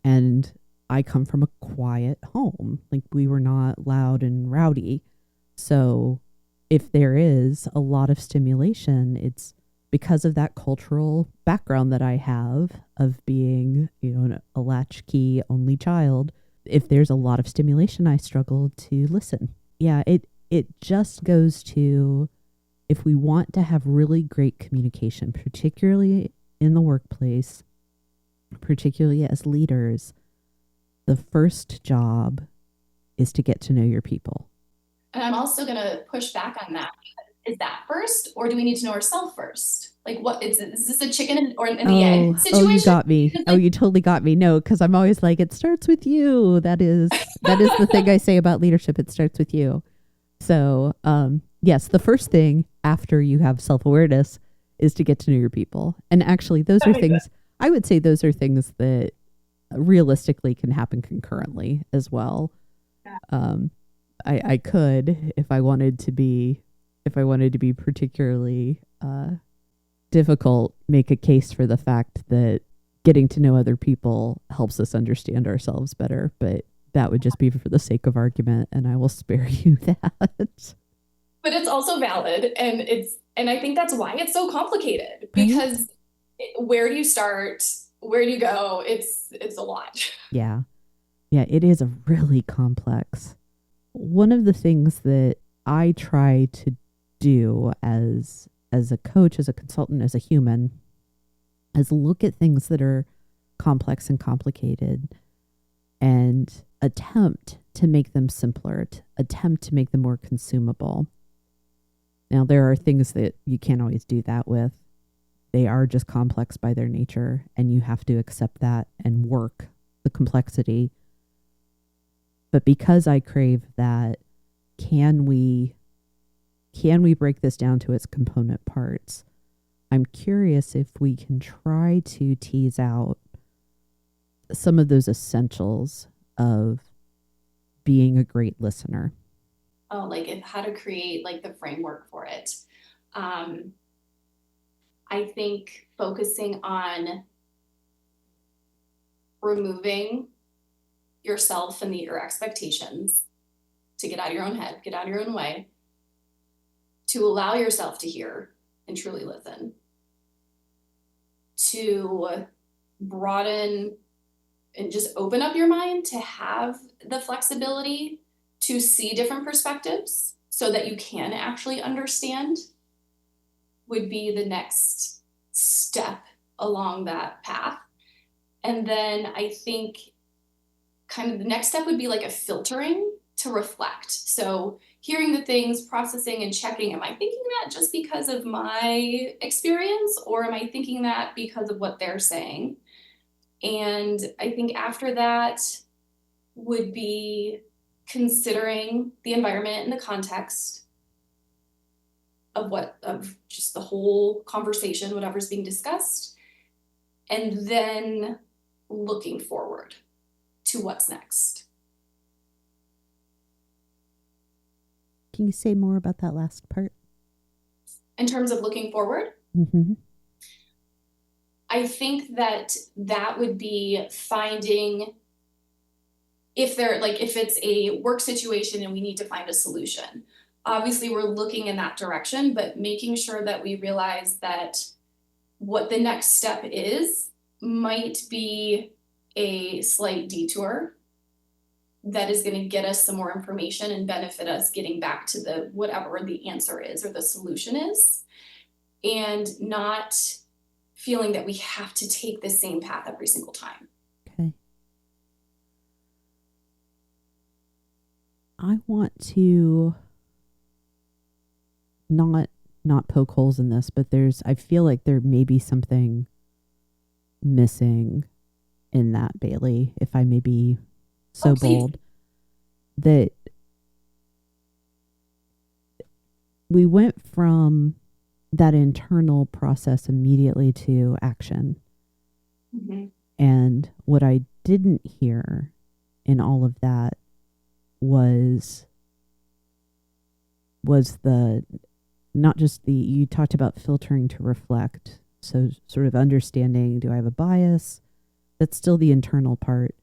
and I come from a quiet home. Like, we were not loud and rowdy. So if there is a lot of stimulation, it's because of that cultural background that I have of being, a latchkey only child. If there's a lot of stimulation, I struggle to listen. Yeah, it just goes to, if we want to have really great communication, particularly in the workplace, particularly as leaders, the first job is to get to know your people. And I'm also going to push back on that. Is that first, or do we need to know ourselves first? Like, what is this a chicken or the egg situation? Oh, you got me. Oh, you totally got me. No, because I'm always like, it starts with you. That is the thing I say about leadership. It starts with you. So, yes, the first thing after you have self-awareness is to get to know your people. And actually, those are things, I would say those are things that realistically can happen concurrently as well. Yeah. I could, if I wanted to be particularly difficult, make a case for the fact that getting to know other people helps us understand ourselves better, but that would just be for the sake of argument, and I will spare you that. But it's also valid, and I think that's why it's so complicated, because where do you start? Where do you go? It's a lot. Yeah. Yeah, it is a really complex. One of the things that I try to do as a coach, as a consultant, as a human, is look at things that are complex and complicated and attempt to make them simpler, attempt to make them more consumable. Now, there are things that you can't always do that with. They are just complex by their nature, and you have to accept that and work the complexity. But because I crave that, can we break this down to its component parts? I'm curious if we can try to tease out some of those essentials of being a great listener. Oh, like how to create like the framework for it. I think focusing on removing yourself and your expectations, to get out of your own head, get out of your own way, to allow yourself to hear and truly listen, to broaden and just open up your mind to have the flexibility to see different perspectives so that you can actually understand, would be the next step along that path. And then I think kind of the next step would be like a filtering to reflect. So hearing the things, processing and checking, am I thinking that just because of my experience, or am I thinking that because of what they're saying? And I think after that would be considering the environment and the context of just the whole conversation, whatever's being discussed, and then looking forward to what's next. Can you say more about that last part? In terms of looking forward, I think that would be finding, if it's a work situation and we need to find a solution. Obviously, we're looking in that direction, but making sure that we realize that what the next step is might be a slight detour that is going to get us some more information and benefit us getting back to the whatever the answer is or the solution is, and not feeling that we have to take the same path every single time. Okay. I want to not poke holes in this, but I feel like there may be something missing in that, Bailey, if I may be so bold, that we went from that internal process immediately to action. And what I didn't hear in all of that was the, not just you talked about filtering to reflect. So sort of understanding, do I have a bias? That's still the internal part.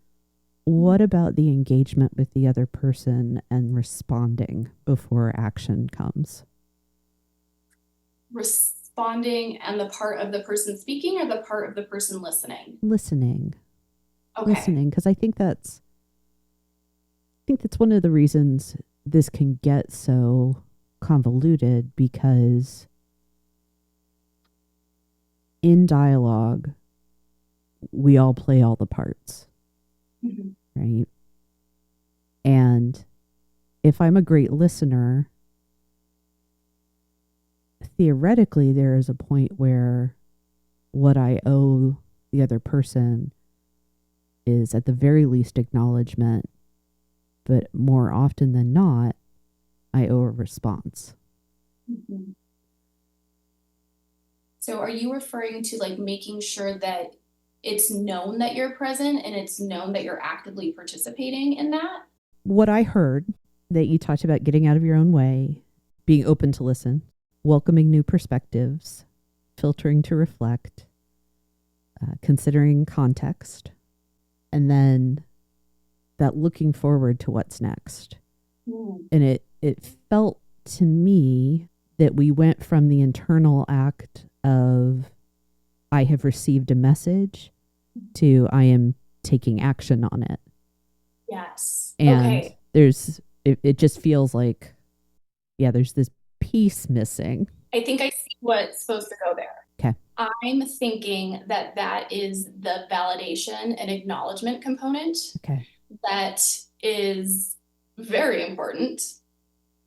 What about the engagement with the other person and responding before action comes? Responding and the part of the person speaking or the part of the person listening? Listening. Okay. Listening, because I think that's one of the reasons this can get so convoluted, because in dialogue, we all play all the parts, right? And if I'm a great listener, theoretically, there is a point where what I owe the other person is at the very least acknowledgement, but more often than not, I owe a response. So are you referring to like making sure that it's known that you're present and it's known that you're actively participating in that? What I heard that you talked about, getting out of your own way, being open to listen, welcoming new perspectives, filtering to reflect, considering context, and then that looking forward to what's next. And it felt to me that we went from the internal act of I have received a message to I am taking action on it. Yes. And it just feels like, there's this piece missing. I think I see what's supposed to go there. Okay. I'm thinking that is the validation and acknowledgement component. Okay. That is very important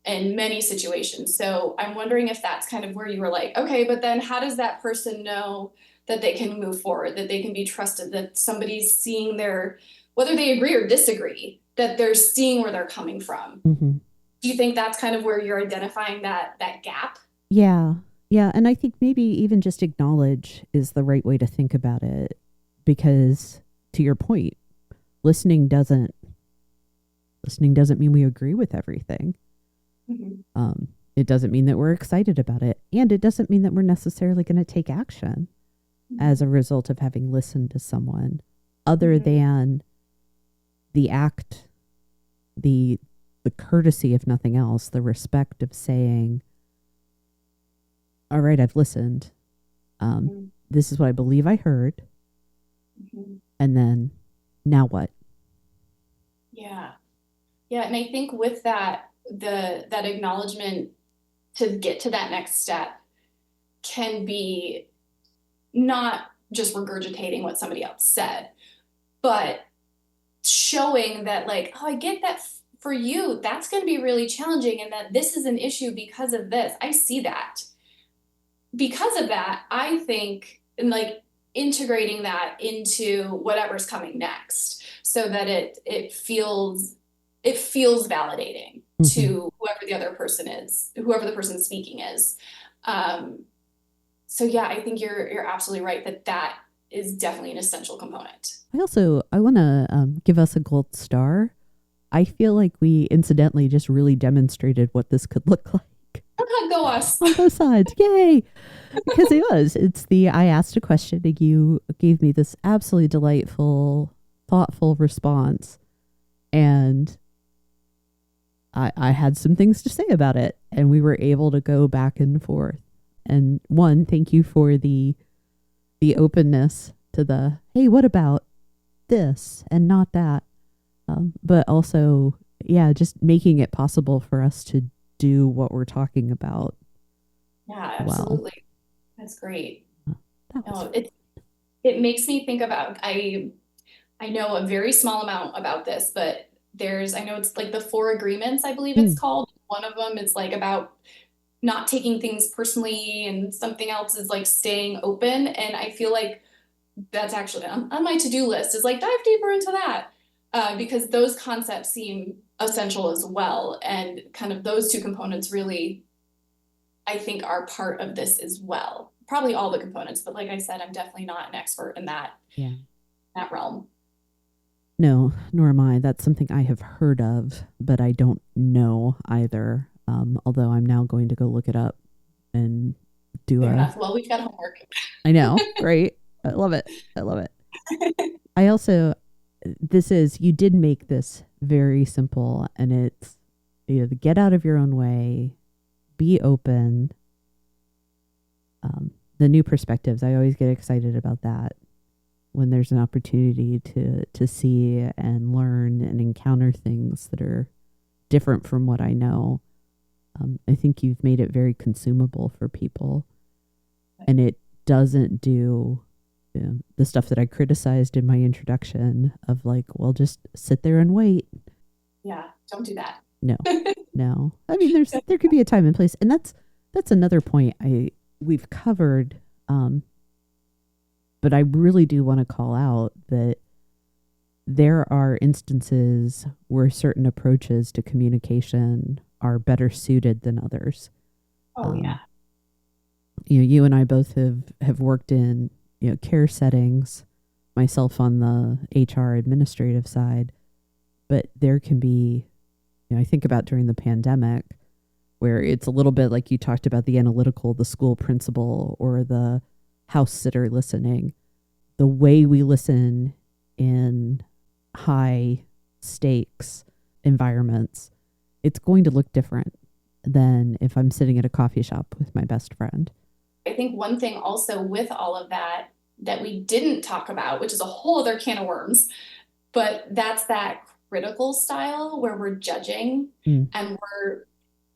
in many situations. So I'm wondering if that's kind of where you were like, okay, but then how does that person know that they can move forward, that they can be trusted, that somebody's seeing whether they agree or disagree, that they're seeing where they're coming from? Do you think that's kind of where you're identifying that gap? Yeah. Yeah. And I think maybe even just acknowledge is the right way to think about it, because to your point, listening doesn't mean we agree with everything. It doesn't mean that we're excited about it. And it doesn't mean that we're necessarily going to take action as a result of having listened to someone, other than the act, the courtesy, if nothing else, the respect of saying, all right, I've listened. This is what I believe I heard. And then now what? Yeah. Yeah. And I think with that, that acknowledgement to get to that next step can be not just regurgitating what somebody else said, but showing that like, oh, I get that for you, that's going to be really challenging, and that this is an issue because of this. I see that. Because of that, I think, and like integrating that into whatever's coming next, so that it feels it feels validating Mm-hmm. to whoever the other person is, whoever the person speaking is. So yeah, I think you're absolutely right that that is definitely an essential component. I want to give us a gold star. I feel like we incidentally just really demonstrated what this could look like. Go us. On both sides. Yay. Because it's I asked a question and you gave me this absolutely delightful, thoughtful response. And I had some things to say about it, and we were able to go back and forth. And one, thank you for the openness to the, hey, what about this and not that? But also, yeah, just making it possible for us to do what we're talking about. Yeah, absolutely. Well. That's great. No, it makes me think about, I know a very small amount about this, but I know it's like the 4 agreements, I believe it's called. One of them is like about not taking things personally, and something else is like staying open. And I feel like that's actually on my to-do list, is like dive deeper into that, because those concepts seem essential as well. And kind of those 2 components really, I think, are part of this as well. Probably all the components, but like I said, I'm definitely not an expert in that realm. No, nor am I. That's something I have heard of, but I don't know either. Although I'm now going to go look it up and do Fair enough. Well, we've got homework. I know. Great. I love it. I love it. I also, you did make this very simple, and it's, get out of your own way, be open. The new perspectives, I always get excited about that when there's an opportunity to see and learn and encounter things that are different from what I know. I think you've made it very consumable for people, and it doesn't do the stuff that I criticized in my introduction of like, well, just sit there and wait. Yeah, don't do that. No, no. I mean, there could be a time and place, and that's another point we've covered. But I really do want to call out that there are instances where certain approaches to communication are better suited than others. Oh, yeah. You and I both have worked in, care settings, myself on the HR administrative side, but there can be, I think about during the pandemic, where it's a little bit like you talked about the analytical, the school principal, or the house sitter listening. The way we listen in high stakes environments, it's going to look different than if I'm sitting at a coffee shop with my best friend. I think one thing also with all of that we didn't talk about, which is a whole other can of worms, but that's that critical style where we're judging and we're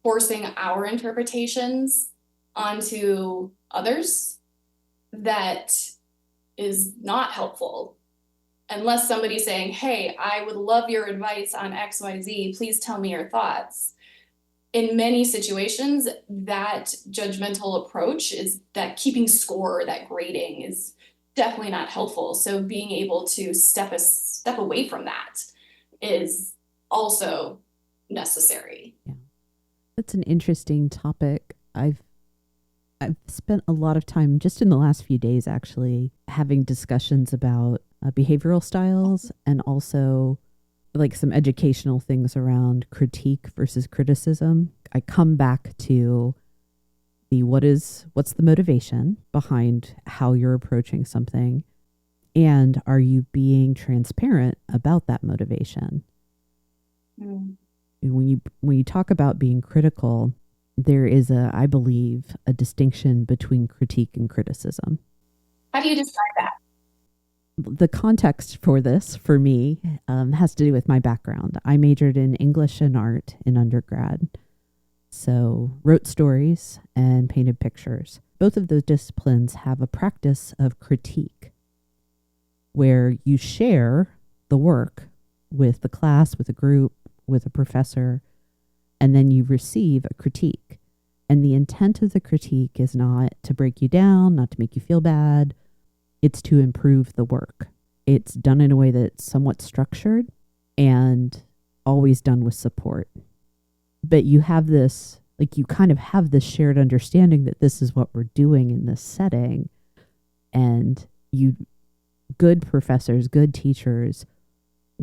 forcing our interpretations onto others. That is not helpful unless somebody's saying, hey, I would love your advice on XYZ. Please tell me your thoughts. In many situations, that judgmental approach, is that keeping score, that grading, is definitely not helpful. So being able to step away from that is also necessary. Yeah. That's an interesting topic. I've spent a lot of time just in the last few days actually having discussions about behavioral styles, and also like some educational things around critique versus criticism. I come back to what's the motivation behind how you're approaching something, and are you being transparent about that motivation? When you talk about being critical, there is I believe, a distinction between critique and criticism. How do you describe that? The context for this, for me, has to do with my background. I majored in English and art in undergrad. So wrote stories and painted pictures. Both of those disciplines have a practice of critique, where you share the work with the class, with a group, with a professor, and then you receive a critique. And the intent of the critique is not to break you down, not to make you feel bad. It's to improve the work. It's done in a way that's somewhat structured, and always done with support. But you have this, like, you kind of have this shared understanding that this is what we're doing in this setting. And good professors, good teachers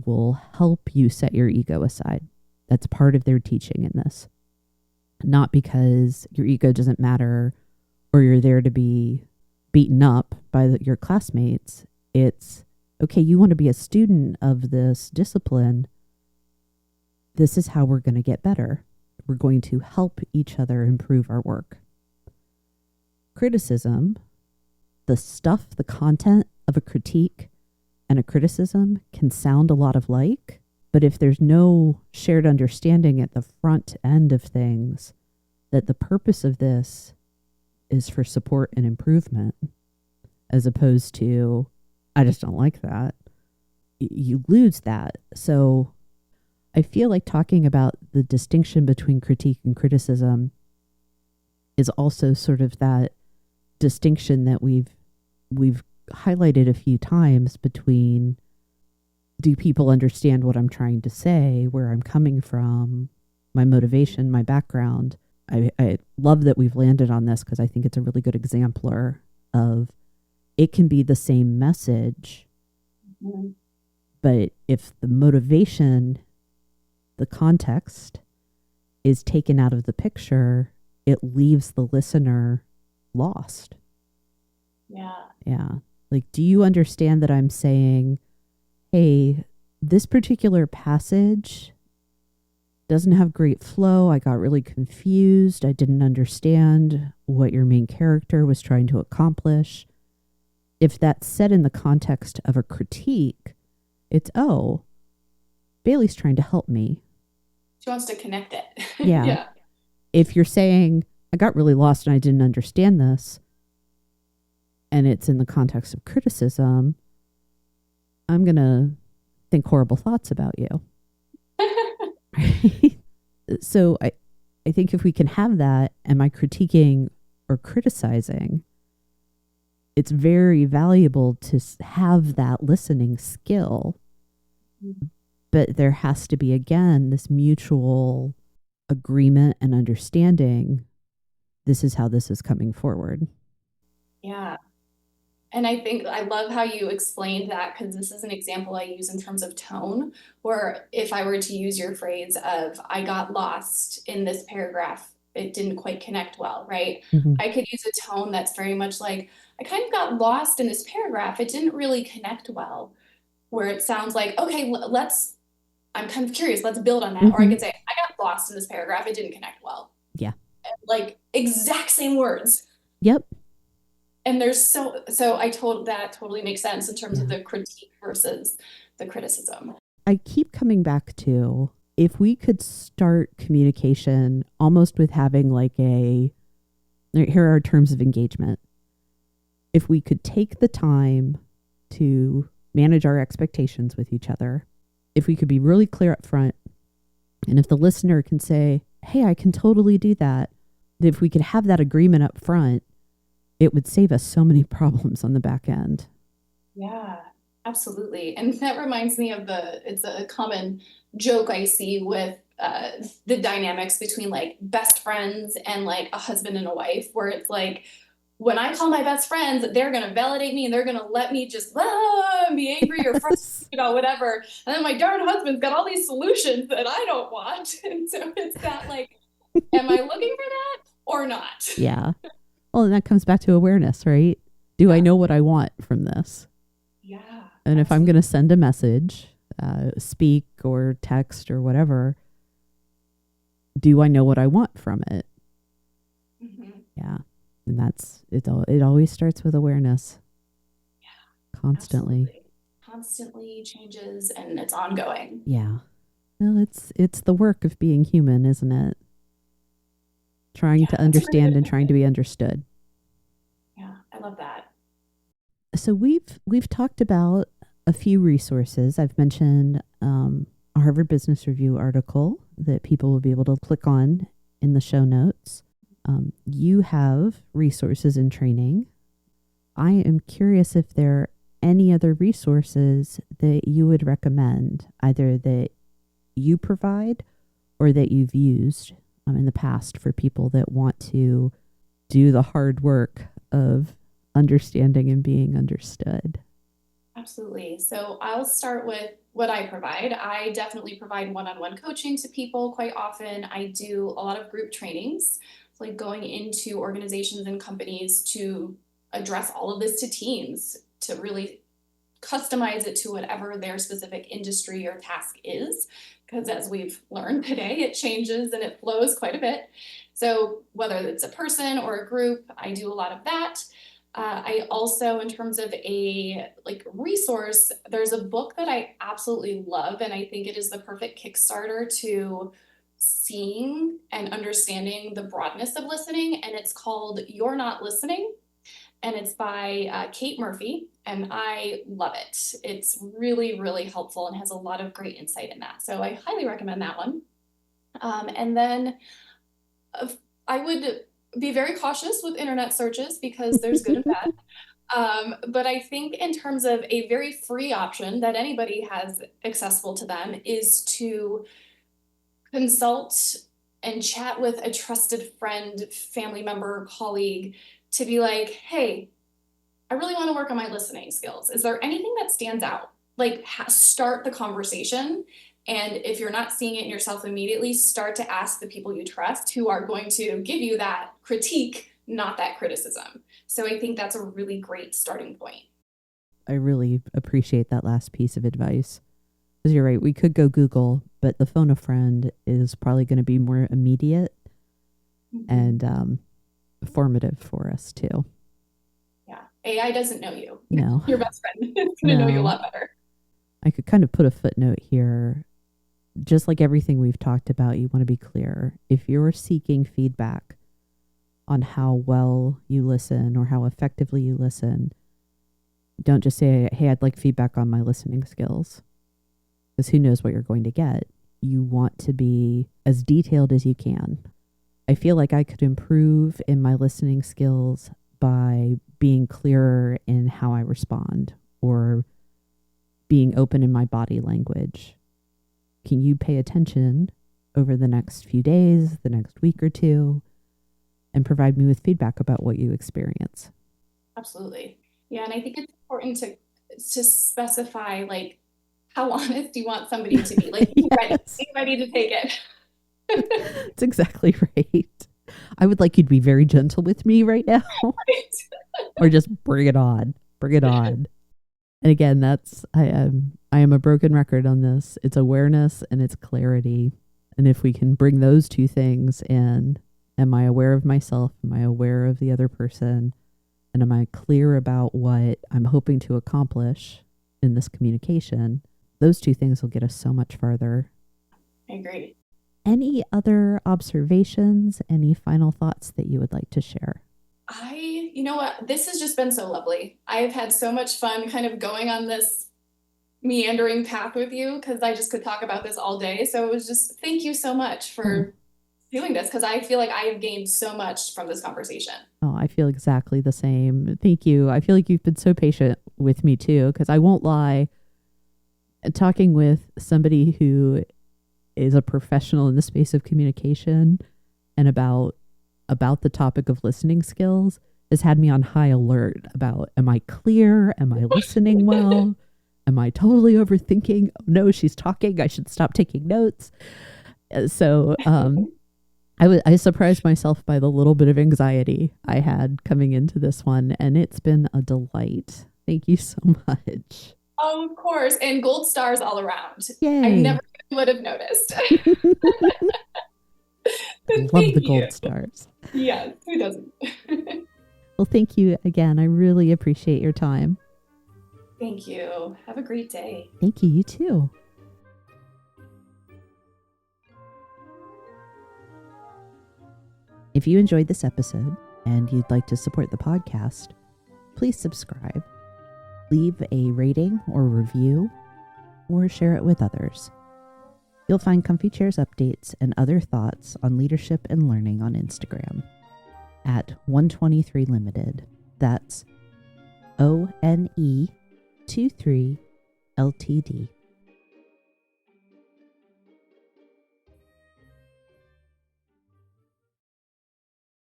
will help you set your ego aside. That's part of their teaching in this. Not because your ego doesn't matter or you're there to be beaten up by your classmates. It's, okay, you want to be a student of this discipline. This is how we're going to get better. We're going to help each other improve our work. Criticism, the stuff, the content of a critique and a criticism can sound a lot alike, but if there's no shared understanding at the front end of things that the purpose of this is for support and improvement, as opposed to, I just don't like that, you lose that. So I feel like talking about the distinction between critique and criticism is also sort of that distinction that we've highlighted a few times between, do people understand what I'm trying to say, where I'm coming from, my motivation, my background. I love that we've landed on this because I think it's a really good exemplar of, it can be the same message, but if the motivation, the context is taken out of the picture, it leaves the listener lost. Yeah. Like, do you understand that I'm saying, hey, this particular passage doesn't have great flow. I got really confused. I didn't understand what your main character was trying to accomplish. If that's set in the context of a critique, it's, oh, Bailey's trying to help me. She wants to connect it. Yeah. If you're saying, I got really lost and I didn't understand this, and it's in the context of criticism, I'm going to think horrible thoughts about you. Right? So I think if we can have that, am I critiquing or criticizing, it's very valuable to have that listening skill. But there has to be, again, this mutual agreement and understanding. This is how this is coming forward. Yeah. And I think I love how you explained that, because this is an example I use in terms of tone, where if I were to use your phrase of, I got lost in this paragraph, it didn't quite connect well, right? Mm-hmm. I could use a tone that's very much like, I kind of got lost in this paragraph. It didn't really connect well, where it sounds like, okay, I'm kind of curious, let's build on that. Mm-hmm. Or I could say, I got lost in this paragraph. It didn't connect well. Yeah. Like exact same words. Yep. And there's so I told that totally makes sense in terms of the critique versus the criticism. I keep coming back to, if we could start communication almost with having like here are our terms of engagement. If we could take the time to manage our expectations with each other, if we could be really clear up front, and if the listener can say, hey, I can totally do that, if we could have that agreement up front, it would save us so many problems on the back end. Yeah, absolutely. And that reminds me of it's a common joke I see with the dynamics between like best friends and like a husband and a wife, where it's like, when I call my best friends, they're going to validate me and they're going to let me just be angry or frustrated, whatever. And then my darn husband's got all these solutions that I don't want. And so it's that like, am I looking for that or not? Yeah. Well, and that comes back to awareness, right? Do I know what I want from this? Yeah. And if I'm going to send a message, speak or text or whatever, do I know what I want from it? Mm-hmm. Yeah. And it always starts with awareness. Yeah. Constantly. Absolutely. Constantly changes, and it's ongoing. Yeah. Well, it's the work of being human, isn't it? Trying to understand and trying to be understood. Yeah, I love that. So we've talked about a few resources. I've mentioned a Harvard Business Review article that people will be able to click on in the show notes. You have resources and training. I am curious if there are any other resources that you would recommend, either that you provide or that you've used in the past for people that want to do the hard work of understanding and being understood? Absolutely. So I'll start with what I provide. I definitely provide one-on-one coaching to people quite often. I do a lot of group trainings, like going into organizations and companies to address all of this to teams, to really customize it to whatever their specific industry or task is. Because as we've learned today, it changes and it flows quite a bit. So whether it's a person or a group, I do a lot of that. I also, in terms of a resource, there's a book that I absolutely love, and I think it is the perfect Kickstarter to seeing and understanding the broadness of listening, and it's called You're Not Listening, and it's by Kate Murphy, and I love it. It's really, really helpful and has a lot of great insight in that. So I highly recommend that one. And then I would be very cautious with internet searches because there's good and bad. But I think in terms of a very free option that anybody has accessible to them is to consult and chat with a trusted friend, family member, colleague to be like, hey, I really want to work on my listening skills. Is there anything that stands out? Like, start the conversation. And if you're not seeing it in yourself immediately, start to ask the people you trust who are going to give you that critique, not that criticism. So I think that's a really great starting point. I really appreciate that last piece of advice. Because you're right, we could go Google, but the phone a friend is probably going to be more immediate and formative for us too. Yeah, AI doesn't know you. No. Your best friend is going to know you a lot better. I could kind of put a footnote here. Just like everything we've talked about, you want to be clear. If you're seeking feedback on how well you listen or how effectively you listen, don't just say, hey, I'd like feedback on my listening skills. Because who knows what you're going to get. You want to be as detailed as you can. I feel like I could improve in my listening skills by being clearer in how I respond or being open in my body language. Can you pay attention over the next few days, the next week or two, and provide me with feedback about what you experience? Absolutely. Yeah, and I think it's important to specify like how honest you want somebody to be. Like, Yes. be ready to take it. That's exactly right. I would like you to be very gentle with me right now. Right. Or just bring it on. Bring it on. And again, I am a broken record on this. It's awareness and it's clarity. And if we can bring those two things in, am I aware of myself? Am I aware of the other person? And am I clear about what I'm hoping to accomplish in this communication? Those two things will get us so much farther. I agree. Any other observations? Any final thoughts that you would like to share? You know what? This has just been so lovely. I've had so much fun kind of going on this meandering path with you because I just could talk about this all day. So it was just, thank you so much for doing this because I feel like I have gained so much from this conversation. Oh, I feel exactly the same. Thank you. I feel like you've been so patient with me too, because I won't lie. Talking with somebody who is a professional in the space of communication and about the topic of listening skills has had me on high alert about, am I clear? Am I listening well? Am I totally overthinking? Oh, no, she's talking. I should stop taking notes. So I surprised myself by the little bit of anxiety I had coming into this one, and it's been a delight. Thank you so much. Oh, of course. And gold stars all around. Yay. I never would have noticed. Love the gold stars. Yes, who doesn't? Well, thank you again. I really appreciate your time. Thank you. Have a great day. Thank you. You too. If you enjoyed this episode and you'd like to support the podcast, please subscribe, leave a rating or review, or share it with others. You'll find Comfy Chairs updates and other thoughts on leadership and learning on Instagram at 123 Limited. That's ONE23 LTD.